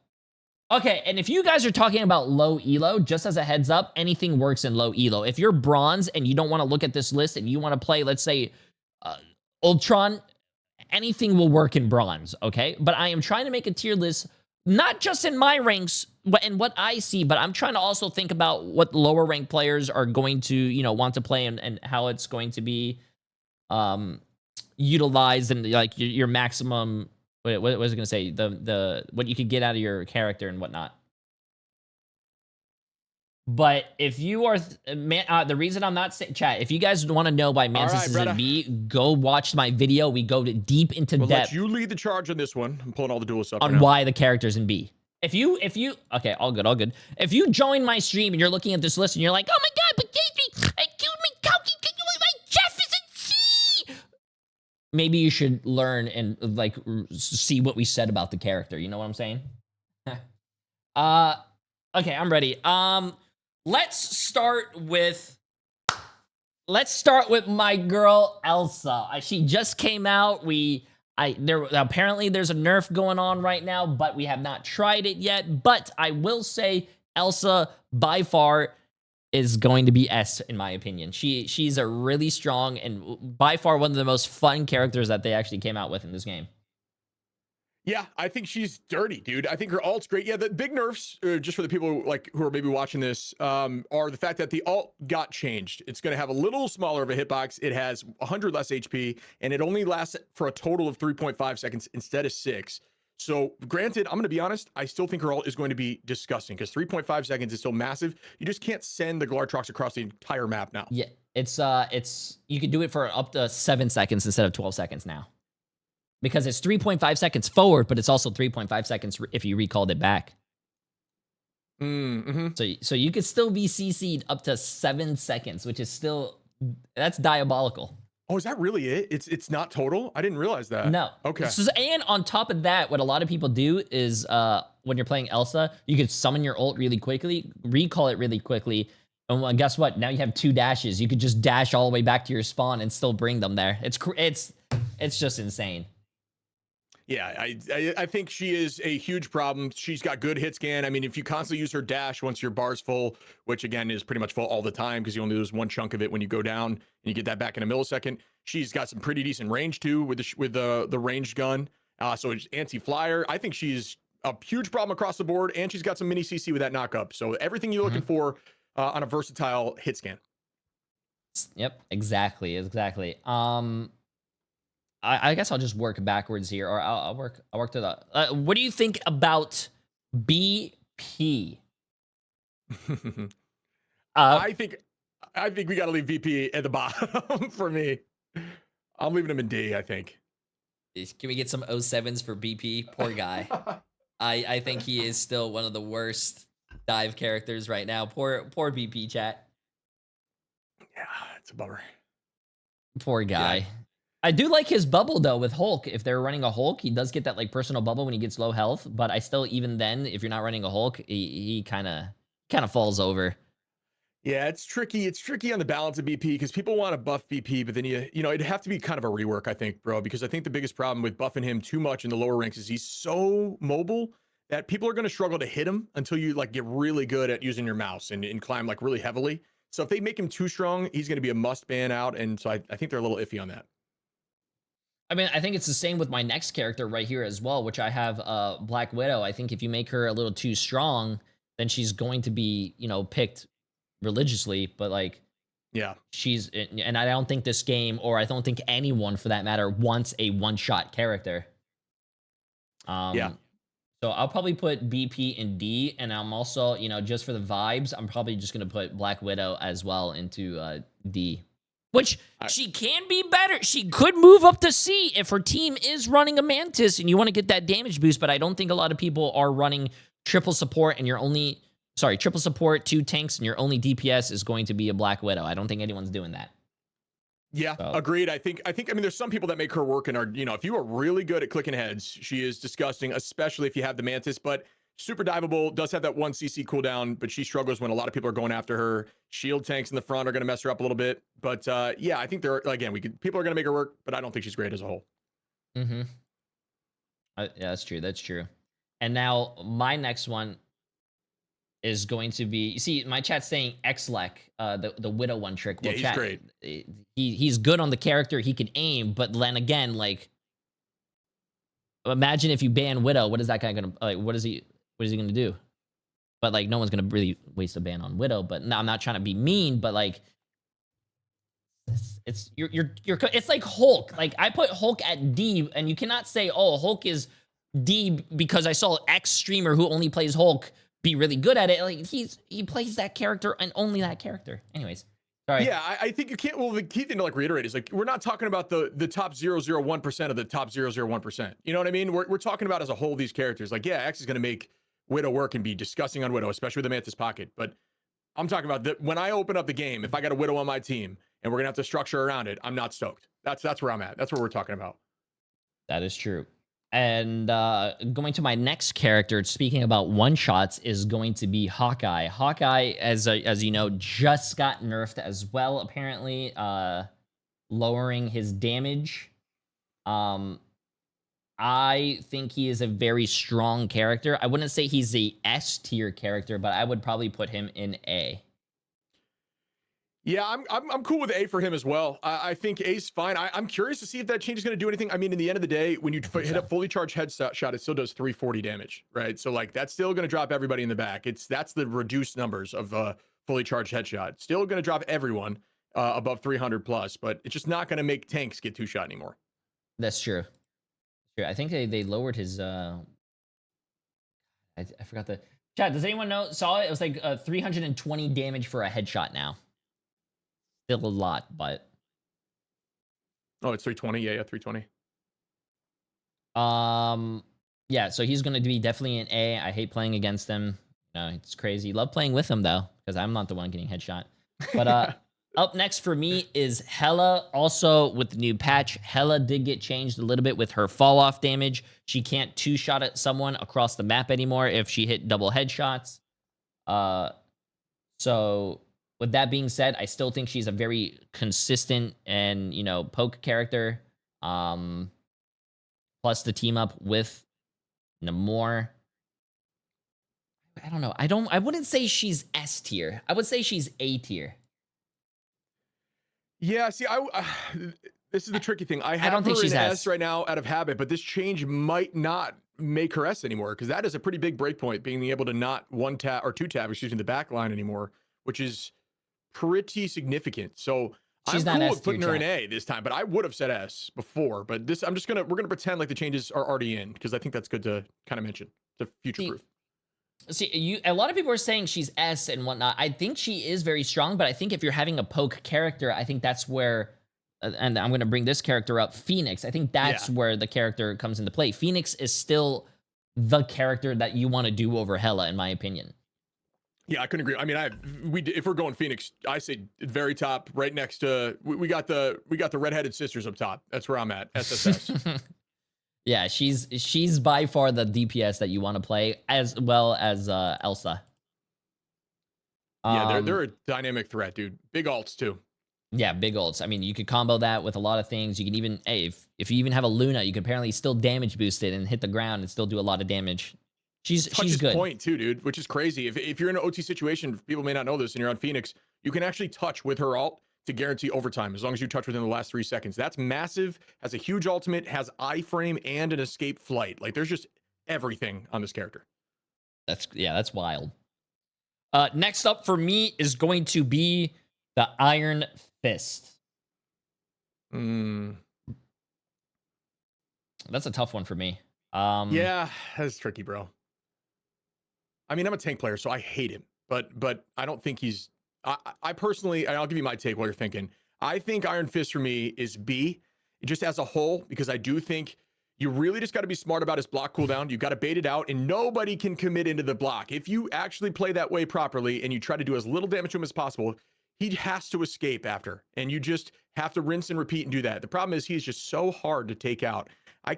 Okay, and if you guys are talking about low elo, just as a heads up, anything works in low elo. If you're bronze and you don't want to look at this list and you want to play, let's say, Ultron, anything will work in bronze, okay? But I am trying to make a tier list, not just in my ranks and what I see, but I'm trying to also think about what lower ranked players are going to, want to play and how it's going to be utilized and like your maximum. What was I going to say? The what you could get out of your character and whatnot. But if you are, the reason I'm not saying, chat, if you guys want to know why Mantis is in B, go watch my video. We go deep into depth. Let you lead the charge on this one. I'm pulling all the duelists up on why the character's in B. If you, okay, all good. If you join my stream and you're looking at this list and you're like, oh my god, but Jay3, excuse me, my Jeff is in C. Maybe you should learn and like see what we said about the character. You know what I'm saying? Okay, I'm ready. Let's start with my girl Elsa. She just came out. Apparently there's a nerf going on right now, but we have not tried it yet. But I will say Elsa by far is going to be S in my opinion. She's a really strong and by far one of the most fun characters that they actually came out with in this game. Yeah, I think she's dirty, dude. I think her ult's great. Yeah, the big nerfs, just for the people like who are maybe watching this, are the fact that the ult got changed. It's going to have a little smaller of a hitbox. It has 100 less HP, and it only lasts for a total of 3.5 seconds instead of 6. So, granted, I'm going to be honest, I still think her ult is going to be disgusting because 3.5 seconds is still massive. You just can't send the Glartrox across the entire map now. Yeah, it's you can do it for up to 7 seconds instead of 12 seconds now. Because it's 3.5 seconds forward, but it's also 3.5 seconds if you recalled it back. So you could still be CC'd up to 7 seconds, which is still, that's diabolical. Oh, is that really it? It's not total? I didn't realize that. No. Okay. And on top of that, what a lot of people do is when you're playing Elsa, you could summon your ult really quickly, recall it really quickly, and guess what? Now you have 2 dashes. You could just dash all the way back to your spawn and still bring them there. It's just insane. Yeah, I think she is a huge problem. She's got good hit scan. I mean, if you constantly use her dash once your bar's full, which again is pretty much full all the time because you only lose one chunk of it when you go down and you get that back in a millisecond. She's got some pretty decent range too with the ranged gun. So it's anti-flyer. I think she's a huge problem across the board, and she's got some mini CC with that knockup. So everything you're looking for on a versatile hit scan. Yep, exactly. I guess I'll just work backwards here, or I'll work to the. What do you think about BP? I think we got to leave BP at the bottom for me. I'm leaving him in D. I think. Can we get some 07s for BP? Poor guy. I think he is still one of the worst dive characters right now. Poor BP chat. Yeah, it's a bummer. Poor guy. Yeah. I do like his bubble though with Hulk. If they're running a Hulk, he does get that like personal bubble when he gets low health. But I still, even then, if you're not running a Hulk, he kind of falls over. Yeah, it's tricky. It's tricky on the balance of BP because people want to buff BP, but then it'd have to be kind of a rework, I think, bro. Because I think the biggest problem with buffing him too much in the lower ranks is he's so mobile that people are going to struggle to hit him until you like get really good at using your mouse and climb like really heavily. So if they make him too strong, he's going to be a must ban out, and so I think they're a little iffy on that. I mean, I think it's the same with my next character right here as well, which I have Black Widow. I think if you make her a little too strong, then she's going to be, picked religiously. But like, yeah, and I don't think this game, or I don't think anyone for that matter, wants a one-shot character. Yeah. So I'll probably put BP in D, and I'm also, just for the vibes, I'm probably just going to put Black Widow as well into D. Which she can be better. She could move up to C if her team is running a Mantis and you want to get that damage boost, but I don't think a lot of people are running triple support and triple support, 2 tanks, and your only DPS is going to be a Black Widow. I don't think anyone's doing that. Yeah, agreed. I mean, there's some people that make her work and are, if you are really good at clicking heads, she is disgusting, especially if you have the Mantis, but super diveable, does have that 1 CC cooldown, but she struggles when a lot of people are going after her. Shield tanks in the front are going to mess her up a little bit. But yeah, I think people are going to make her work, but I don't think she's great as a whole. Yeah, that's true. And now my next one is going to be, you see, my chat's saying Xlek, the Widow one trick. Yeah, Well, he's chat, great. he's good on the character. He can aim, but then again, like, imagine if you ban Widow. What is that guy gonna like? What is he gonna do? But like, no one's gonna really waste a ban on Widow. But no, I'm not trying to be mean, but like, it's it's like Hulk. Like I put Hulk at D, and you cannot say, oh, Hulk is D because I saw X streamer who only plays Hulk be really good at it. Like he plays that character and only that character. Anyways, sorry. Yeah, I think you can't. Well, the key thing to like reiterate is like we're not talking about the top 0.001% of the top 0.001%. You know what I mean? We're talking about as a whole these characters. Like, yeah, X is going to make Widow work and be disgusting on Widow, especially with the Mantis Pocket. But I'm talking about that when I open up the game, if I got a Widow on my team and we're gonna have to structure around it, I'm not stoked. That's where I'm at. That's what we're talking about. That is true. And going to my next character, speaking about one shots, is going to be Hawkeye. Hawkeye, as you know, just got nerfed as well. Apparently, lowering his damage. I think he is a very strong character. I wouldn't say he's a S tier character, but I would probably put him in A. Yeah, I'm cool with A for him as well. I think A's fine. I'm curious to see if that change is going to do anything. I mean, in the end of the day, when you hit a fully charged headshot, it still does 340 damage, right? So like that's still going to drop everybody in the back. That's the reduced numbers of fully charged headshot. Still going to drop everyone above 300 plus, but it's just not going to make tanks get two shot anymore. That's true. I think they lowered his. I forgot the chat. Does anyone know? Saw it? It was like 320 damage for a headshot now. Still a lot, but oh, it's 320. Yeah, 320. Yeah. So he's gonna be definitely an A. I hate playing against him. No, it's crazy. Love playing with him though, because I'm not the one getting headshot. But up next for me is Hela. Also with the new patch, Hela did get changed a little bit with her fall off damage. She can't two shot at someone across the map anymore if she hit double headshots. So with that being said, I still think she's a very consistent and, poke character. Plus the team up with Namor. I don't know. I wouldn't say she's S tier. I would say she's A tier. Yeah, see, this is the tricky thing. I don't think her she's in S. S right now out of habit, but this change might not make her S anymore because that is a pretty big breakpoint, being able to not one tap or two tap, the back line anymore, which is pretty significant. So She's I'm not cool S with putting tier, her in chat. A this time, but I would have said S before. But this, we're gonna pretend like the changes are already in because I think that's good to kind of mention to future proof. See, a lot of people are saying she's S and whatnot. I think she is very strong, but I think if you're having a poke character, I think that's where, and I'm going to bring this character up, Phoenix. I think that's where the character comes into play. Phoenix is still the character that you want to do over Hela, in my opinion. Yeah, I couldn't agree. I mean, if we're going Phoenix, I say very top, right next to we got the redheaded sisters up top. That's where I'm at. SSS. Yeah, she's by far the DPS that you want to play, as well as Elsa. Yeah, they're a dynamic threat, dude. Big ults too. Yeah, big ults. I mean, you could combo that with a lot of things. You can even, if you even have a Luna, you can apparently still damage boost it and hit the ground and still do a lot of damage. She's good. Point too, dude, which is crazy. If you're in an OT situation, people may not know this, and you're on Phoenix, you can actually touch with her ult to guarantee overtime as long as you touch within the last 3 seconds. That's massive. Has a huge ultimate, has iframe and an escape flight. Like there's just everything on this character. That's wild. Next up for me is going to be the Iron Fist. That's a tough one for me. Yeah, that's tricky, bro. I mean, I'm a tank player, so I hate him, but I don't think he's. I personally, I'll give you my take while you're thinking. I think Iron Fist for me is B, just as a whole, because I do think you really just got to be smart about his block cooldown. You got to bait it out, and nobody can commit into the block. If you actually play that way properly and you try to do as little damage to him as possible, he has to escape after, and you just have to rinse and repeat and do that. The problem is he's just so hard to take out. I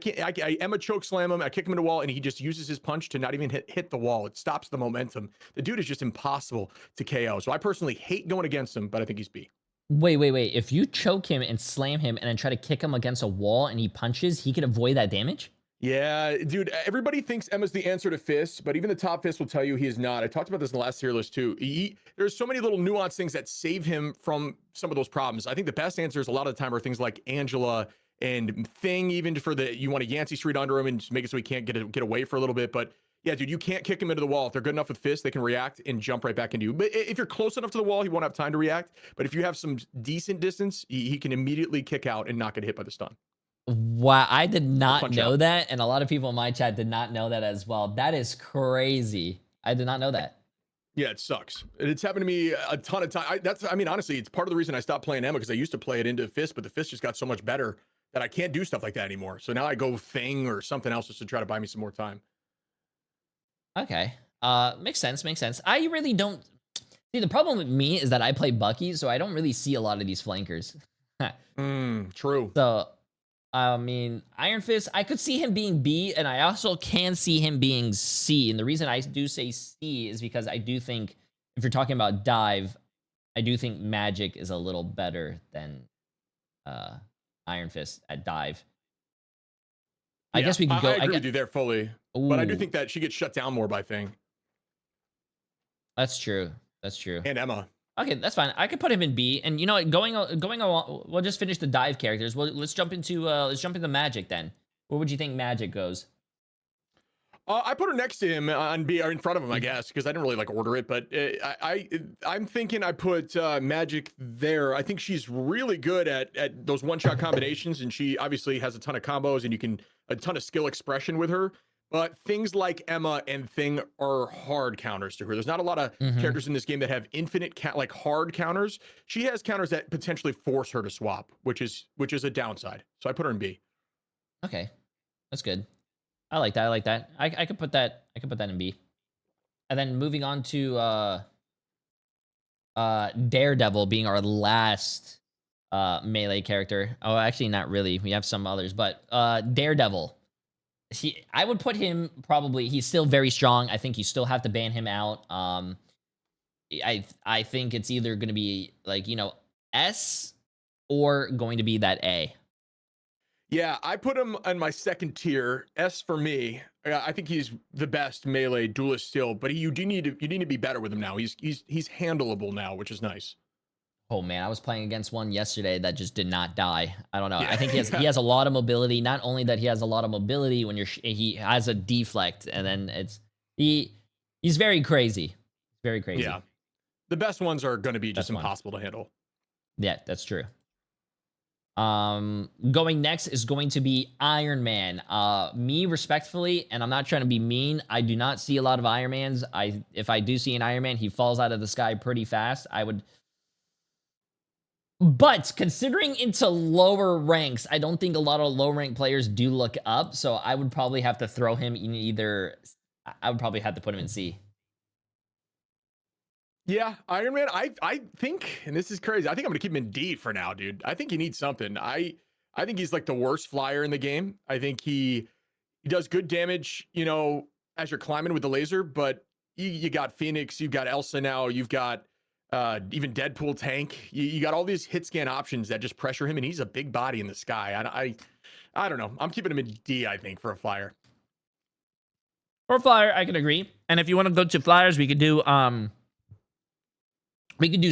Emma choke slam him, I kick him in the wall, and he just uses his punch to not even hit the wall. It stops the momentum. The dude is just impossible to KO. So I personally hate going against him, but I think he's B. Wait. If you choke him and slam him and then try to kick him against a wall and he punches, he can avoid that damage? Yeah, dude, everybody thinks Emma's the answer to Fist, but even the top Fist will tell you he is not. I talked about this in the last tier list too. There's so many little nuanced things that save him from some of those problems. I think the best answers a lot of the time are things like Angela and Thing, even for the you want to Yancey Street under him and just make it so he can't get away for a little bit. But yeah, dude, you can't kick him into the wall. If they're good enough with Fist, they can react and jump right back into you. But if you're close enough to the wall, he won't have time to react. But if you have some decent distance, he can immediately kick out and not get hit by the stun. Wow, I did Or not punch know out. that, and a lot of people in my chat did not know that as well. That is crazy. I did not know that. Yeah, it sucks. It's happened to me a ton of time. I mean, honestly, it's part of the reason I stopped playing Emma because I used to play it into Fist, but the Fist just got so much better that I can't do stuff like that anymore. So now I go Thing or something else just to try to buy me some more time. Okay. Makes sense, makes sense. I really don't see the problem with me is that I play Bucky, so I don't really see a lot of these flankers. True. So, I mean, Iron Fist, I could see him being B, and I also can see him being C. And the reason I do say C is because I do think, if you're talking about dive, I do think Magic is a little better than Iron Fist at dive. I Yeah, guess we could I go. agree with you there fully. But I do Ooh, think that she gets shut down more by Thing that's true. That's true. and Emma. Okay, that's fine. I could put him in B, and you know what? Going along, we'll just finish the dive characters. Well, let's jump into Magic then. Where would you think Magic goes? I put her next to him on B or in front of him, I Mm, guess, because I didn't really like order it. But I'm thinking I put Magic there. I think she's really good at those one shot combinations, and she obviously has a ton of combos, and you can a ton of skill expression with her. But things like Emma and Thing are hard counters to her. There's not a lot of mm-hmm. characters in this game that have infinite like hard counters. She has counters that potentially force her to swap, which is a downside. So I put her in B. Okay, that's good. I like that. I like that. I could put that. I could put that in B. And then moving on to Daredevil being our last melee character. Oh, actually, not really. We have some others, but Daredevil. I would put him probably. He's still very strong. I think you still have to ban him out. I think it's either going to be like S or going to be that A. Yeah, I put him on my second tier. S for me. I think he's the best melee duelist still, but you need to be better with him now. He's handleable now, which is nice. Oh man, I was playing against one yesterday that just did not die. I don't know. Yeah, I think he yeah, has a lot of mobility. Not only that he has a lot of mobility when he has a deflect, and then he's very crazy. Very crazy. yeah. The best ones are going to be just That's one. impossible to handle. Yeah, that's true. Going next is going to be Iron Man. Me respectfully, and I'm not trying to be mean, I do not see a lot of Iron Mans. If I do see an Iron Man, he falls out of the sky pretty fast. But considering into lower ranks, I don't think a lot of low rank players do look up. So I would probably have to throw him in either. I would probably have to put him in C. Yeah, Iron Man. I think, and this is crazy. I think I'm gonna keep him in D for now, dude. I think he needs something. I think he's like the worst flyer in the game. I think he does good damage, as you're climbing with the laser. But you got Phoenix, you've got Elsa now, you've got even Deadpool tank. You got all these hit scan options that just pressure him, and he's a big body in the sky. I don't know. I'm keeping him in D. I think for a flyer. For flyer, I can agree. And if you want to go to flyers, we could do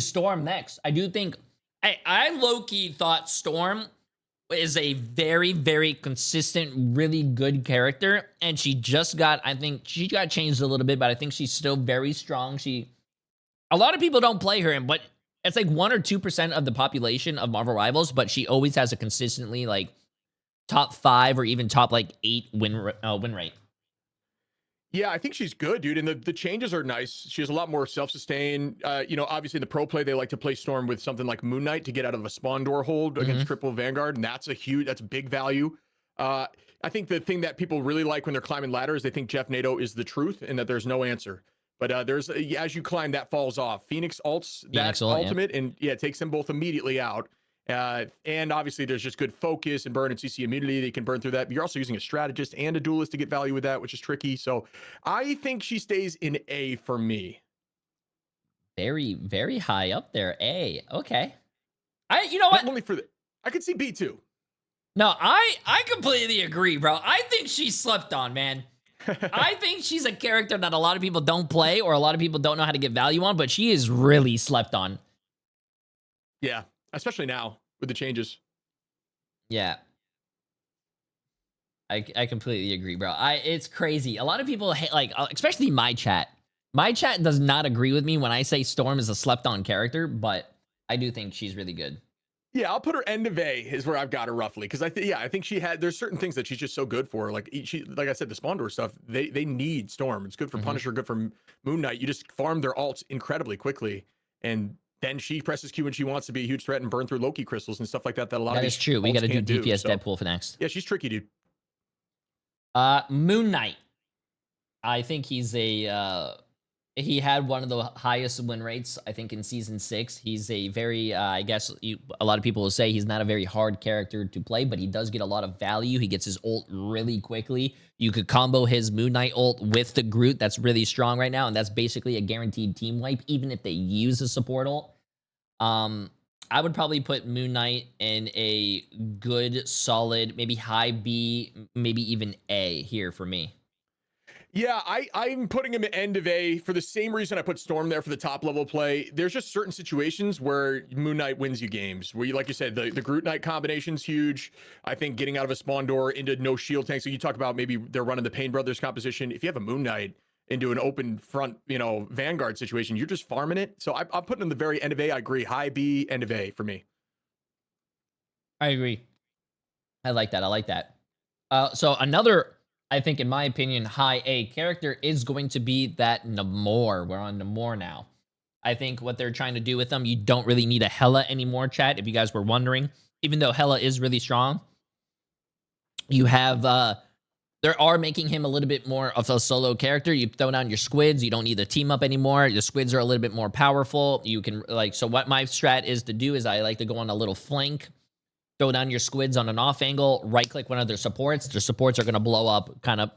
Storm next. I do think I low-key thought Storm is a very, very consistent, really good character. And I think she got changed a little bit, but I think she's still very strong. A lot of people don't play her, but it's like 1 or 2% of the population of Marvel Rivals, but she always has a consistently like top 5 or even top like 8 win rate. Yeah, I think she's good, dude. And the changes are nice. She has a lot more self-sustain. Obviously in the pro play, they like to play Storm with something like Moon Knight to get out of a spawn door hold against triple Vanguard. And that's big value. I think the thing that people really like when they're climbing ladders, they think Jeff NATO is the truth and that there's no answer. But as you climb, that falls off. Phoenix ults that ultimate, and it takes them both immediately out. And obviously there's just good focus and burn and CC immunity. They can burn through that. But you're also using a strategist and a duelist to get value with that, which is tricky. So I think she stays in A for me. Very, very high up there. A. Okay. You know what? Not only for I could see B too. No, I completely agree, bro. I think she's slept on, man. I think she's a character that a lot of people don't play or a lot of people don't know how to get value on, but she is really slept on. Yeah, especially now with the changes. Yeah. I completely agree, bro. It's crazy. A lot of people hate, like, especially my chat. My chat does not agree with me when I say Storm is a slept on character, but I do think she's really good. Yeah, I'll put her end of A is where I've got her roughly because I think she had there's certain things that she's just so good for. Like like I said, the Spawn Door stuff, they need Storm. It's good for Hmm. Punisher, good for Moon Knight. You just farm their alts incredibly quickly, and then she presses Q when she wants to be a huge threat and burn through Loki crystals and stuff like that. That a lot of That is these true. We got alts to do can't do. DPS So Deadpool for next. yeah, she's tricky, dude. Moon Knight. I think he had one of the highest win rates, I think, in season 6. He's a very, I guess a lot of people will say he's not a very hard character to play, but he does get a lot of value. He gets his ult really quickly. You could combo his Moon Knight ult with the Groot. That's really strong right now, and that's basically a guaranteed team wipe, even if they use a support ult. I would probably put Moon Knight in a good, solid, maybe high B, maybe even A here for me. Yeah, I'm putting him at end of A for the same reason I put Storm there for the top level play. There's just certain situations where Moon Knight wins you games. Where you, like you said, the Groot Knight combination's huge. I think getting out of a Spawn Door into no shield tank. So you talk about maybe they're running the Pain Brothers composition. If you have a Moon Knight into an open front, Vanguard situation, you're just farming it. So I'm putting him the very end of A. I agree. High B, end of A for me. I agree. I like that. I like that. So another, I think, in my opinion, high A character is going to be that Namor. We're on Namor now. I think what they're trying to do with them, you don't really need a Hela anymore, chat, if you guys were wondering. Even though Hela is really strong, you have, they are making him a little bit more of a solo character. You throw down your squids. You don't need the team up anymore. Your squids are a little bit more powerful. You can, like, so what my strat is to do is I like to go on a little flank, throw down your squids on an off angle, right click one of their supports. Their supports are going to blow up kind of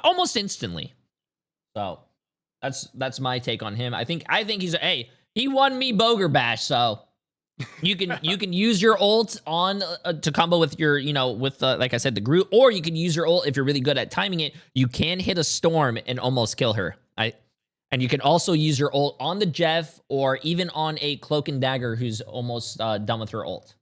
almost instantly. So that's my take on him. I think he's he won me Boger Bash, so you can use your ult on to combo with your with like I said, the Groot, or you can use your ult if you're really good at timing it. You can hit a Storm and almost kill her. And you can also use your ult on the Jeff or even on a Cloak and Dagger who's almost done with her ult.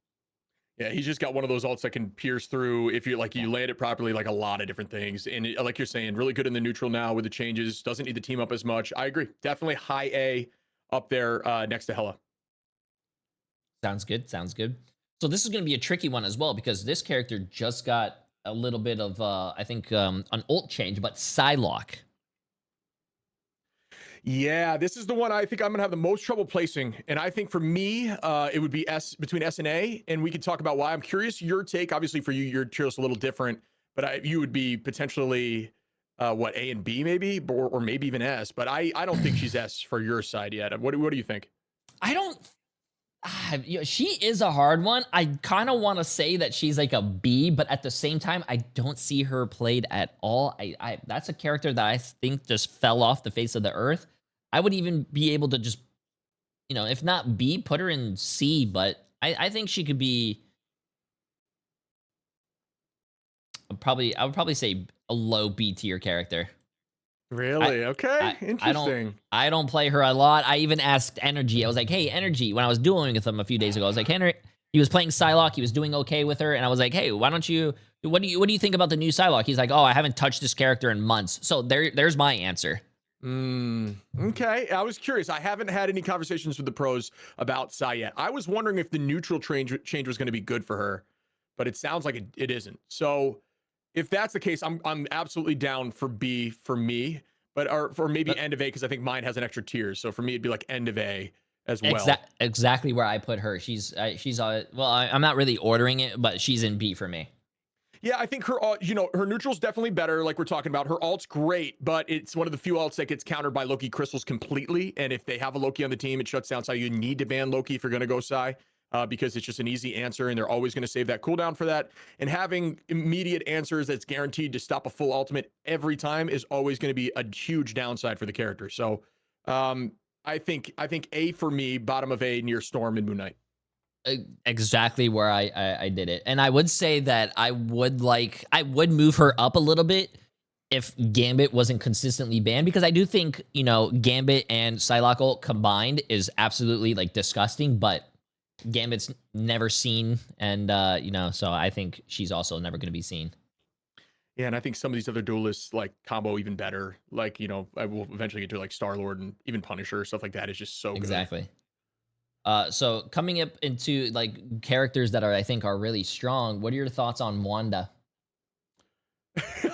Yeah, he's just got one of those alts that can pierce through if you you land it properly, like a lot of different things. And like you're saying, really good in the neutral now with the changes. Doesn't need the team up as much. I agree. Definitely high A up there next to Hela. Sounds good. Sounds good. So this is going to be a tricky one as well because this character just got a little bit of I think an ult change, but Psylocke. Yeah, this is the one I think I'm gonna have the most trouble placing, and I think for me, it would be between S and A, and we could talk about why. I'm curious your take. Obviously, for you, your tier is a little different, but you would be potentially what, A and B maybe, or maybe even S. But I don't think she's S for your side yet. What do you think? I don't. She is a hard one. I kind of want to say that she's like a B, but at the same time, I don't see her played at all. That's a character that I think just fell off the face of the earth. I would even be able to just, if not B, put her in C, but I think she could be I would probably say a low B tier character. Really? Okay, interesting. I don't play her a lot. I even asked Energy. I was like, "Hey, Energy," when I was dueling with him a few days ago. I was like, "Henry," he was playing Psylocke. He was doing okay with her, and I was like, "Hey, why don't you? What do you think about the new Psylocke?" He's like, "Oh, I haven't touched this character in months." So there's my answer. Okay, I was curious. I haven't had any conversations with the pros about Psy yet. I was wondering if the neutral change was going to be good for her, but it sounds like it isn't. So if that's the case, I'm absolutely down for B for me, but or for maybe end of A because I think mine has an extra tier. So for me, it'd be like end of A as well. Exactly where I put her. She's well, I'm not really ordering it, but she's in B for me. Yeah, I think her, her neutral's definitely better. Like we're talking about, her alt's great, but it's one of the few alts that gets countered by Loki crystals completely. And if they have a Loki on the team, it shuts down Psy. You need to ban Loki if you're going to go Psy, because it's just an easy answer, and they're always going to save that cooldown for that. And having immediate answers that's guaranteed to stop a full ultimate every time is always going to be a huge downside for the character. So, I think A for me, bottom of A near Storm and Moon Knight. exactly where I did it. And I would say that I would move her up a little bit if Gambit wasn't consistently banned, because I do think, Gambit and Psylocke ult combined is absolutely like disgusting, but Gambit's never seen, and so I think she's also never going to be seen. Yeah, and I think some of these other duelists like combo even better. Like, I will eventually get to like Star-Lord and even Punisher, stuff like that is just so good. Exactly. So coming up into like characters that I think are really strong, what are your thoughts on Wanda?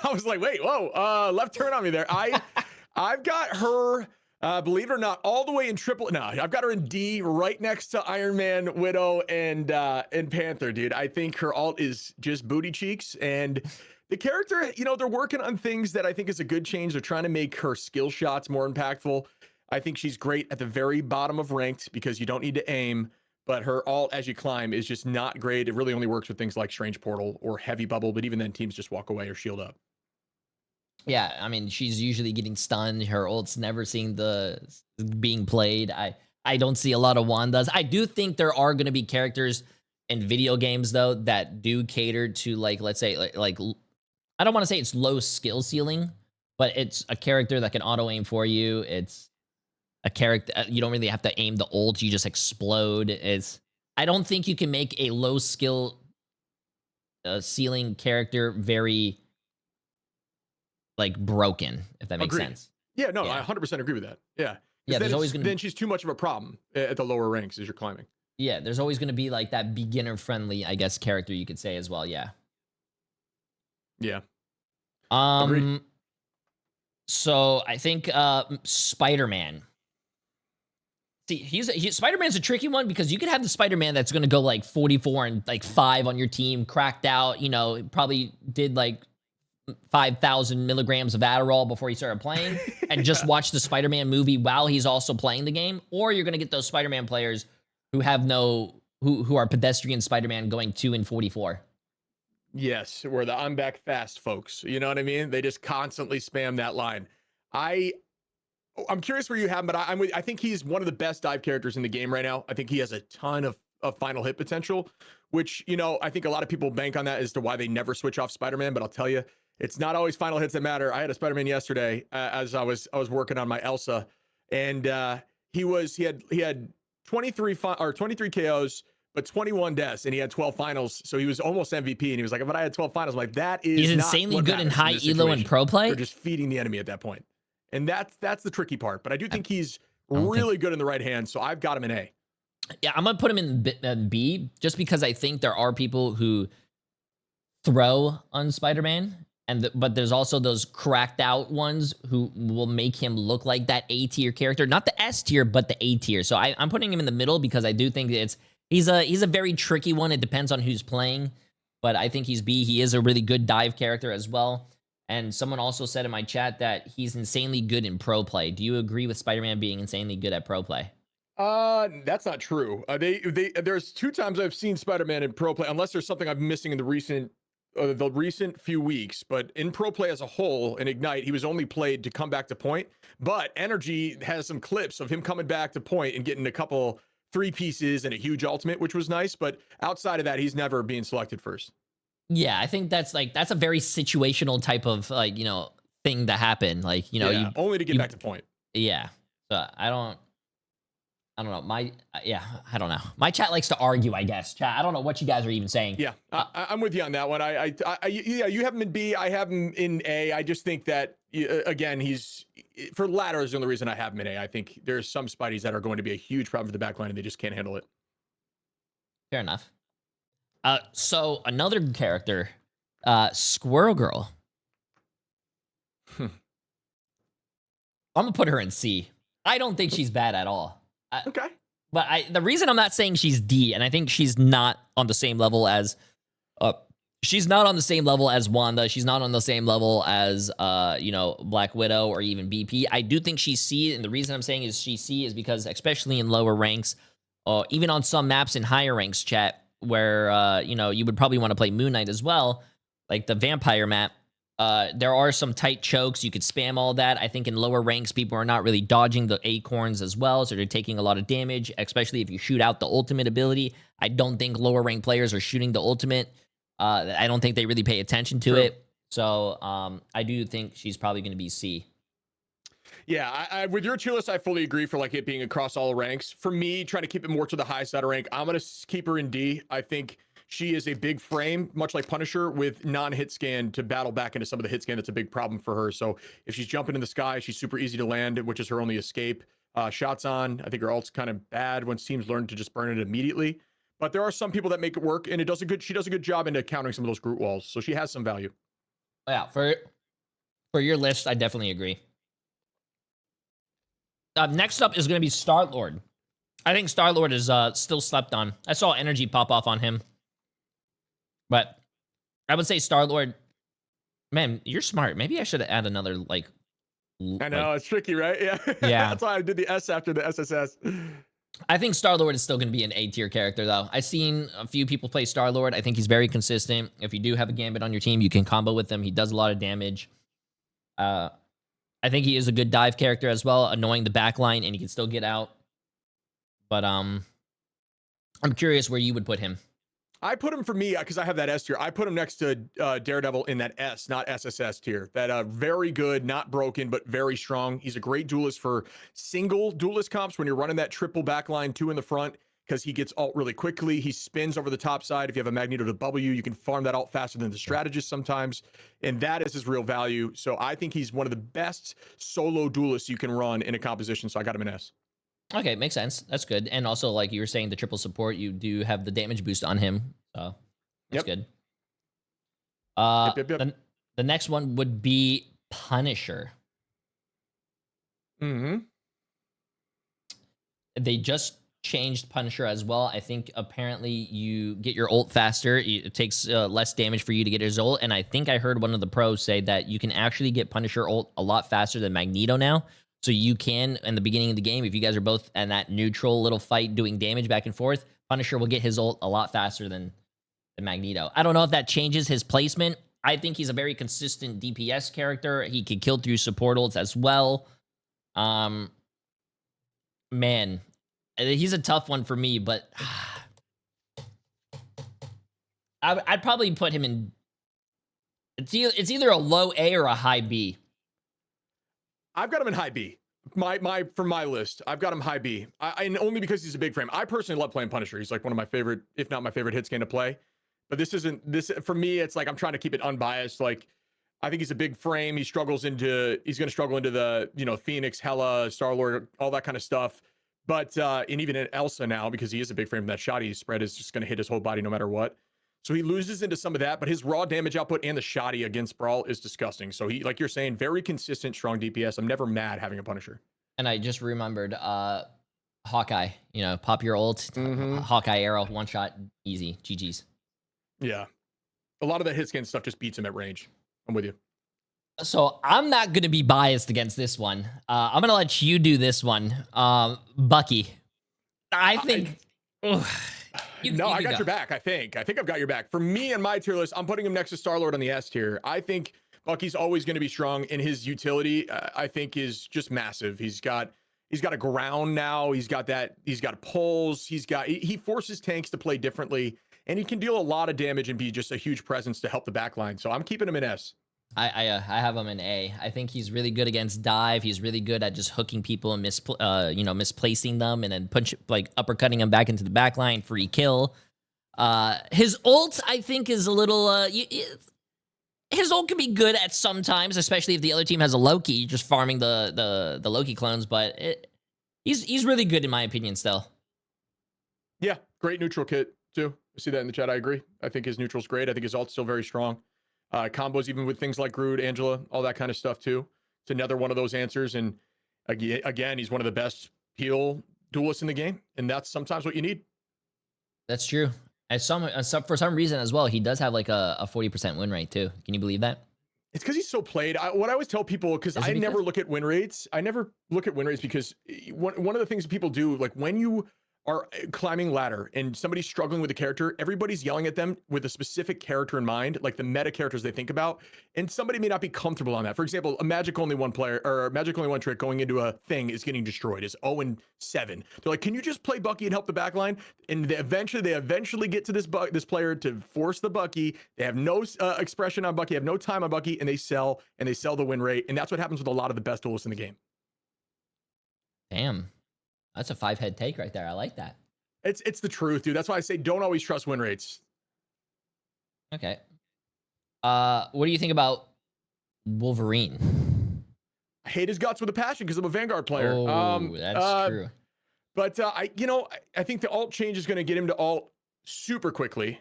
I was like, wait, whoa, left turn on me there. I've got her, believe it or not, all the way in triple. No, I've got her in D, right next to Iron Man, Widow, and Panther, dude. I think her ult is just booty cheeks, and the character, they're working on things that I think is a good change. They're trying to make her skill shots more impactful. I think she's great at the very bottom of ranked because you don't need to aim, but her ult as you climb is just not great. It really only works with things like Strange Portal or Heavy Bubble, but even then teams just walk away or shield up. Yeah, I mean, she's usually getting stunned. Her ult's never seen being played. I don't see a lot of Wandas. I do think there are going to be characters in video games though that do cater to, like, let's say like I don't want to say it's low skill ceiling, but it's a character that can auto aim for you. It's a character you don't really have to aim the ult, you just explode. I don't think you can make a low skill ceiling character very like broken, if that makes sense. Yeah, no, I 100% agree with that. Yeah. Yeah, there's always then she's too much of a problem at the lower ranks as you're climbing. Yeah, there's always going to be like that beginner friendly, I guess, character you could say as well. Yeah. Yeah. Agreed. So I think Spider-Man. See, Spider-Man's a tricky one because you could have the Spider-Man that's going to go like 44 and like 5 on your team, cracked out, probably did like 5,000 milligrams of Adderall before he started playing and just watch the Spider-Man movie while he's also playing the game. Or you're going to get those Spider-Man players who have who are pedestrian Spider-Man going 2 and 44. Yes, we're the I'm back fast folks. You know what I mean? They just constantly spam that line. I'm curious where you have him, but I think he's one of the best dive characters in the game right now. I think he has a ton of final hit potential, which, I think a lot of people bank on that as to why they never switch off Spider-Man. But I'll tell you, it's not always final hits that matter. I had a Spider-Man yesterday as I was working on my Elsa, and he had 23 KOs, but 21 deaths, and he had 12 finals, so he was almost MVP. And he was like, "If I had 12 finals," I'm like, that is he's insanely good in high elo and pro play. They're just feeding the enemy at that point, and that's the tricky part. But I do think he's really good in the right hands, so I've got him in A. Yeah, I'm gonna put him in B just because I think there are people who throw on Spider-Man, but there's also those cracked out ones who will make him look like that A tier character, not the S tier, but the A tier. So I'm putting him in the middle because I do think he's a very tricky one. It depends on who's playing, but I think he's B. He is a really good dive character as well. And someone also said in my chat that he's insanely good in pro play. Do you agree with Spider-Man being insanely good at pro play? That's not true. There's 2 times I've seen Spider-Man in pro play, unless there's something I'm missing in the recent few weeks. But in pro play as a whole, in Ignite, he was only played to come back to point. But Energy has some clips of him coming back to point and getting a couple 3 pieces and a huge ultimate, which was nice. But outside of that, he's never being selected first. Yeah, I think that's a very situational type of thing to happen. Like, only to get back to point. Yeah. So I don't know. I don't know. My chat likes to argue, I guess. Chat, I don't know what you guys are even saying. Yeah, I'm with you on that one. Yeah, you have him in B. I have him in A. I just think that, again, he's, for ladder is the only reason I have him in A. I think there's some Spideys that are going to be a huge problem for the backline and they just can't handle it. Fair enough. So another character, Squirrel Girl. I'm gonna put her in C. I don't think she's bad at all. Okay. But the reason I'm not saying she's D, and I think she's not on the same level as Wanda. She's not on the same level as Black Widow or even BP. I do think she's C, and the reason I'm saying she's C is because, especially in lower ranks, even on some maps in higher ranks, chat, where you would probably want to play Moon Knight as well, like the vampire map. There are some tight chokes. You could spam all that. I think in lower ranks, people are not really dodging the acorns as well, so they're taking a lot of damage, especially if you shoot out the ultimate ability. I don't think lower rank players are shooting the ultimate. I don't think they really pay attention to it. So I do think she's probably going to be C. Yeah, I with your tier list, I fully agree for like it being across all ranks. For me, trying to keep it more to the high side of rank, I'm gonna keep her in D. I think she is a big frame, much like Punisher, with non-hit scan to battle back into some of the hit scan. That's a big problem for her. So if she's jumping in the sky, she's super easy to land, which is her only escape. Shots on, I think her ult's kind of bad once teams learn to just burn it immediately. But there are some people that make it work, and she does a good job into countering some of those Groot walls. So she has some value. Yeah, for your list, I definitely agree. Next up is going to be Star-Lord. I think Star-Lord is still slept on. I saw energy pop off on him. But I would say Star-Lord, man, you're smart. Maybe I should add another, like... I know, it's tricky, right? Yeah. Yeah. That's why I did the S after the SSS. I think Star-Lord is still going to be an A-tier character, though. I've seen a few people play Star-Lord. I think he's very consistent. If you do have a Gambit on your team, you can combo with him. He does a lot of damage. I think he is a good dive character as well, annoying the backline, and he can still get out. But I'm curious where you would put him. I put him, for me, because I have that S tier, I put him next to Daredevil in that S, not SSS tier. That very good, not broken, but very strong. He's a great duelist for single duelist comps when you're running that triple backline, 2 in the front, because he gets ult really quickly. He spins over the top side. If you have a Magneto to W, you can farm that ult faster than the Strategist sometimes, and that is his real value. So I think he's one of the best solo duelists you can run in a composition, so I got him in S. Okay, makes sense. That's good. And also, like you were saying, the triple support, you do have the damage boost on him, so that's good. The next one would be Punisher. They just changed Punisher as well. I think apparently you get your ult faster. It takes less damage for you to get his ult. And I think I heard one of the pros say that you can actually get Punisher ult a lot faster than Magneto now. So you can, in the beginning of the game, if you guys are both in that neutral little fight doing damage back and forth, Punisher will get his ult a lot faster than Magneto. I don't know if that changes his placement. I think he's a very consistent DPS character. He can kill through support ults as well. Man, he's a tough one for me, but I'd probably put him in... It's either a low A or a high B. I've got him in high B. From my list, I've got him high B. And only because he's a big frame. I personally love playing Punisher. He's like one of my favorite, if not my favorite hit scan to play. But this for me, it's like I'm trying to keep it unbiased. Like, I think he's a big frame. He's going to struggle into the, Phoenix, Hela, Star-Lord, all that kind of stuff. But and even in Elsa now, because he is a big frame, that shot he spread is just going to hit his whole body no matter what. So he loses into some of that, but his raw damage output and the shoddy against Brawl is disgusting. So he, like you're saying, very consistent, strong DPS. I'm never mad having a Punisher. And I just remembered Hawkeye, pop your ult, Hawkeye arrow, one shot, easy, GG's. Yeah. A lot of that hit scan stuff just beats him at range. I'm with you. So I'm not going to be biased against this one. I'm going to let you do this one. Bucky. I think... I got your back, I think. I think I've got your back. For me and my tier list, I'm putting him next to Star-Lord on the S tier. I think Bucky's always going to be strong, and his utility, I think, is just massive. He's got a ground now. He's got pulls. He forces tanks to play differently, and he can deal a lot of damage and be just a huge presence to help the backline. So I'm keeping him in S. I have him in A. I think he's really good against dive. He's really good at just hooking people and misplacing them and then uppercutting them back into the backline, free kill. His ult, I think, is a little his ult can be good at some times, especially if the other team has a Loki, just farming the Loki clones, but he's really good in my opinion still. Yeah, great neutral kit too. I see that in the chat. I agree. I think his neutral's great. I think his ult's still very strong. Combos even with things like Groot, Angela, all that kind of stuff too. It's another one of those answers. And again, he's one of the best heal duelists in the game, and that's sometimes what you need. That's true. For some reason as well, he does have like a 40% win rate too. Can you believe that? It's because he's so played. What I always tell people, because I never look at win rates. I never look at win rates because one of the things that people do, like when you are climbing ladder and somebody's struggling with a character, everybody's yelling at them with a specific character in mind, like the meta characters they think about, and somebody may not be comfortable on that. For example, a magic only one player or magic only one trick going into a thing is getting destroyed, is 0-7. They're like, can you just play Bucky and help the back line? And they eventually get to this player to force the Bucky. They have no expression on Bucky, have no time on Bucky, and they sell the win rate. And that's what happens with a lot of the best duelists in the game. Damn. That's a 5-head take right there. I like that. It's the truth, dude. That's why I say don't always trust win rates. Okay. What do you think about Wolverine? I hate his guts with a passion because I'm a Vanguard player. Oh, that's true. But I think the alt change is going to get him to alt super quickly.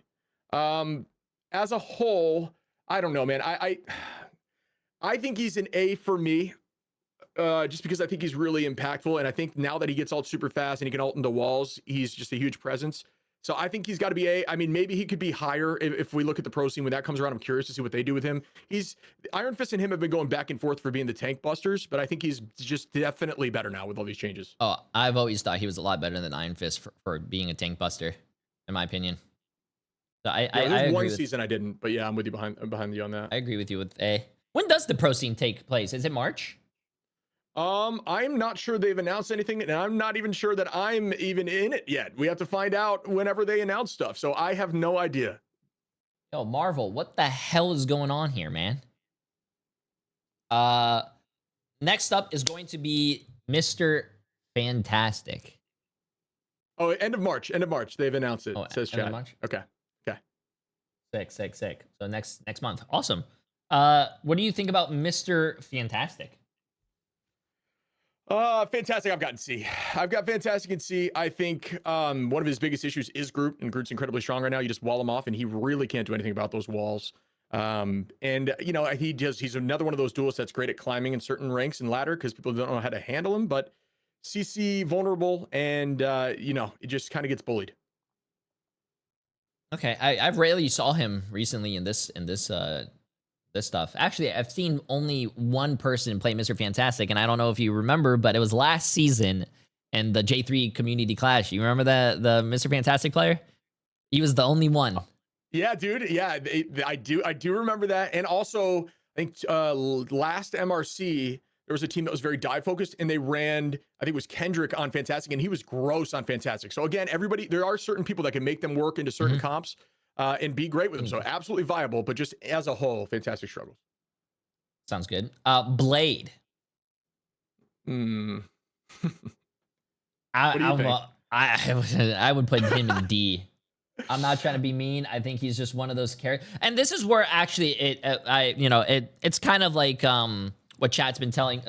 As a whole, I don't know, man. I think he's an A for me. Just because I think he's really impactful, and I think now that he gets ult super fast and he can ult into walls, he's just a huge presence. So I think he's got to be A. I mean, maybe he could be higher if we look at the pro scene when that comes around. I'm curious to see what they do with him. Iron Fist and him have been going back and forth for being the tank busters, but I think he's just definitely better now with all these changes. Oh, I've always thought he was a lot better than Iron Fist for being a tank buster, in my opinion. So there's one season I didn't, but yeah, I'm with you behind you on that. I agree with you with A. When does the pro scene take place? Is it March? I'm not sure they've announced anything, and I'm not even sure that I'm even in it yet. We have to find out whenever they announce stuff, so I have no idea. Yo, Marvel, what the hell is going on here, man? Next up is going to be Mr. Fantastic. Oh, end of March. They've announced it. Oh, Says end of chat. March? Okay. Sick. So next month. Awesome. What do you think about Mr. Fantastic? Fantastic. I've gotten C. I've got Fantastic in C. I think one of his biggest issues is Groot, and Groot's incredibly strong right now. You just wall him off, and he really can't do anything about those walls. And he's another one of those duelists that's great at climbing in certain ranks and ladder because people don't know how to handle him. But CC vulnerable, and it just kind of gets bullied. Okay, I've rarely saw him recently in this stuff. Actually, I've seen only one person play Mr. Fantastic, and I don't know if you remember, but it was last season in the J3 Community Clash. You remember the Mr. Fantastic player? He was the only one. Yeah, dude. Yeah, I do remember that. And also, I think last MRC, there was a team that was very dive focused, and they ran, I think it was Kendrick on Fantastic, and he was gross on Fantastic. So again, there are certain people that can make them work into certain comps. And be great with them. So absolutely viable, but just as a whole, Fantastic struggles. Sounds good. Blade. What do I you think? I would put him in D. I'm not trying to be mean. I think he's just one of those characters. And this is where actually it's kind of like what chat's been telling.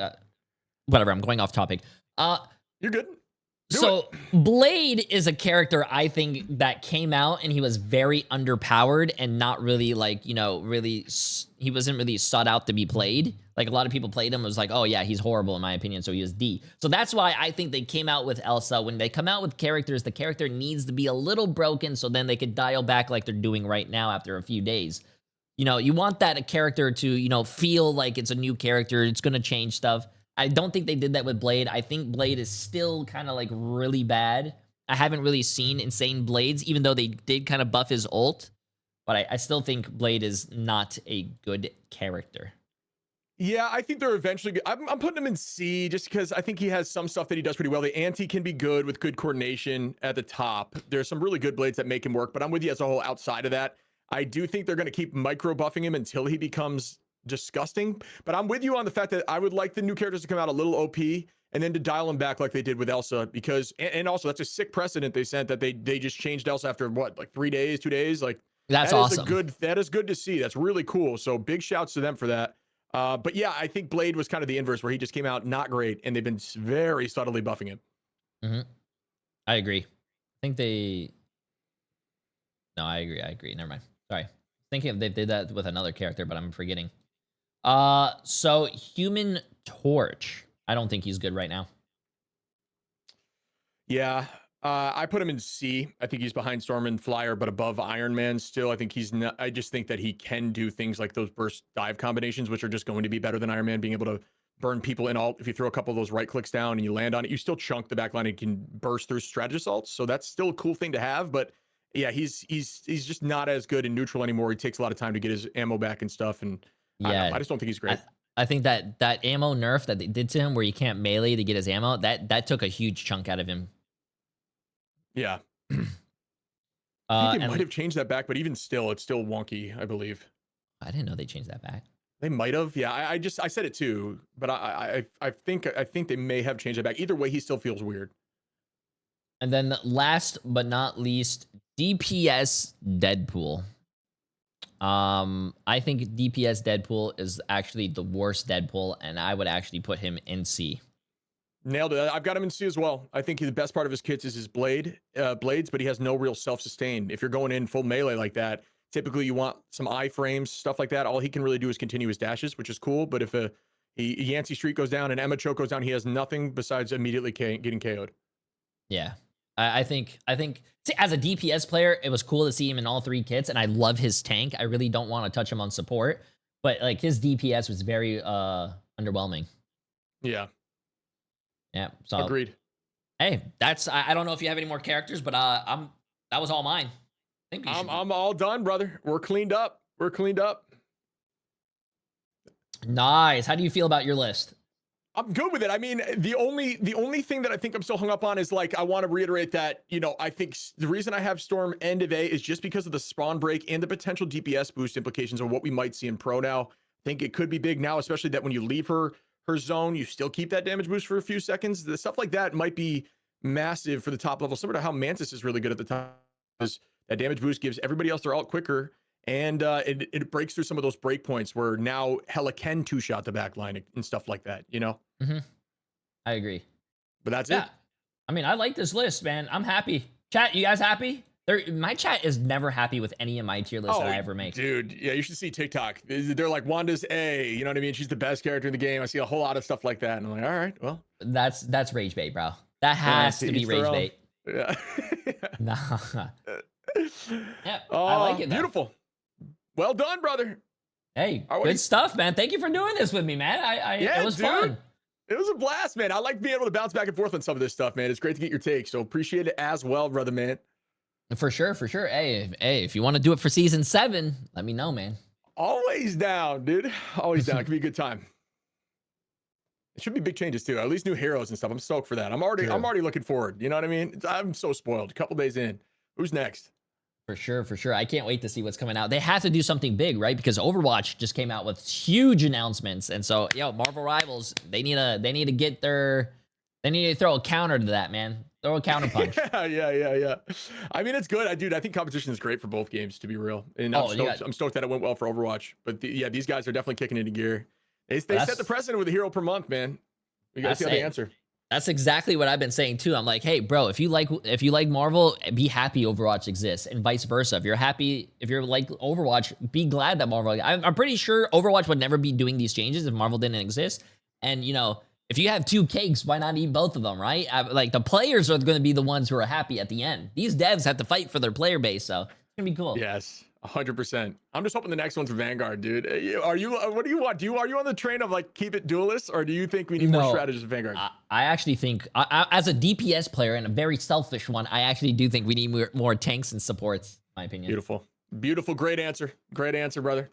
Whatever. I'm going off topic. You're good. Blade is a character I think that came out and he was very underpowered and not really he wasn't really sought out to be played. Like a lot of people played him, it was like, oh yeah, he's horrible in my opinion, so he was D. So that's why I think they came out with Elsa. When they come out with characters, the character needs to be a little broken so then they could dial back like they're doing right now after a few days. You want that character to, feel like it's a new character, it's going to change stuff. I don't think they did that with Blade. I think Blade is still kind of like really bad. I haven't really seen insane Blades, even though they did kind of buff his ult. But I still think Blade is not a good character. Yeah, I think they're eventually good. I'm putting him in C just because I think he has some stuff that he does pretty well. The anti can be good with good coordination at the top. There's some really good Blades that make him work, but I'm with you as a whole outside of that. I do think they're going to keep micro buffing him until he becomes disgusting, but I'm with you on the fact that I would like the new characters to come out a little OP and then to dial them back like they did with Elsa, because and also that's a sick precedent they sent that they just changed Elsa after what, like 3 days, 2 days. Like that's awesome. That is good to see. That's really cool. So big shouts to them for that. But yeah, I think Blade was kind of the inverse, where he just came out not great and they've been very subtly buffing him. I agree. No, I agree. Never mind. Sorry. Thinking if they did that with another character, but I'm forgetting. So Human Torch. I don't think he's good right now. Yeah. I put him in C. I think he's behind Storm and Flyer, but above Iron Man still. I think he's not, I just think that he can do things like those burst dive combinations, which are just going to be better than Iron Man being able to burn people in all. If you throw a couple of those right clicks down and you land on it, you still chunk the back line and can burst through strategist ults. So that's still a cool thing to have. But yeah, he's just not as good in neutral anymore. He takes a lot of time to get his ammo back and stuff. And Yeah, I just don't think he's great. I think that ammo nerf that they did to him, where you can't melee to get his ammo, that took a huge chunk out of him. Yeah. I think they might have changed that back, but even still, it's still wonky, I believe. I didn't know they changed that back. They might have. Yeah, I said it too, but I think they may have changed it back. Either way, he still feels weird. And then last but not least, DPS Deadpool. I think DPS Deadpool is actually the worst Deadpool, and I would actually put him in C. Nailed it. I've got him in C as well. I think the best part of his kits is his blades, but he has no real self-sustain. If you're going in full melee like that, typically you want some iframes, stuff like that. All he can really do is continue his dashes, which is cool. But if a Yancey Street goes down and Emma Choke goes down, he has nothing besides immediately getting KO'd. Yeah. I think see, as a DPS player, it was cool to see him in all 3 kits, and I love his tank. I really don't want to touch him on support, but like his DPS was very underwhelming. Yeah. Yeah. So agreed. Hey, that's I don't know if you have any more characters, but that was all mine. I think I'm all done, brother. We're cleaned up. Nice. How do you feel about your list? I'm good with it. I mean, the only thing that I think I'm still hung up on is, like, I want to reiterate that, I think the reason I have Storm end of A is just because of the spawn break and the potential DPS boost implications of what we might see in Pro now. I think it could be big now, especially that when you leave her zone, you still keep that damage boost for a few seconds. The stuff like that might be massive for the top level, similar to how Mantis is really good at the top. Because that damage boost gives everybody else their ult quicker, and it breaks through some of those break points where now Hella can 2-shot the back line and stuff like that, Mm-hmm. I agree. But that's it. I mean, I like this list, man. I'm happy. Chat, you guys happy? My chat is never happy with any of my tier lists that I ever make. Dude, yeah, you should see TikTok. They're like, Wanda's A, you know what I mean? She's the best character in the game. I see a whole lot of stuff like that, and I'm like, all right, well. That's rage bait, bro. That has to be rage bait. Yeah. Nah. Yeah, I like it, though. Beautiful. Well done, brother. Hey, good stuff, man. Thank you for doing this with me, man. It was fun. It was a blast, man. I like being able to bounce back and forth on some of this stuff, man. It's great to get your take, so appreciate it as well, brother, man. For sure. Hey, if you want to do it for season 7, let me know, man. Always down, dude. Always down. It could be a good time. It should be big changes too. At least new heroes and stuff. I'm stoked for that. I'm already looking forward. You know what I mean? I'm so spoiled. A couple days in. Who's next? For sure. I can't wait to see what's coming out. They have to do something big, right? Because Overwatch just came out with huge announcements, and so Marvel Rivals, they need to get they need to throw a counter to that, man. Throw a counter punch. Yeah. I mean, it's good. I think competition is great for both games, to be real. And I'm stoked that it went well for Overwatch. But these guys are definitely kicking into gear. They set the precedent with a hero per month, man. We gotta see how they answer. That's exactly what I've been saying too. I'm like, hey, bro, if you like Marvel, be happy Overwatch exists, and vice versa. If you're like Overwatch, be glad that Marvel. I'm pretty sure Overwatch would never be doing these changes if Marvel didn't exist. And if you have 2 cakes, why not eat both of them, right? Like, the players are going to be the ones who are happy at the end. These devs have to fight for their player base, so it's gonna be cool. Yes. 100%. I'm just hoping the next one's Vanguard, dude. What do you want? Are you on the train of, like, keep it Duelist, or do you think we need more strategists in Vanguard? I actually think, as a DPS player and a very selfish one, I actually do think we need more tanks and supports, in my opinion. Beautiful. Great answer, brother.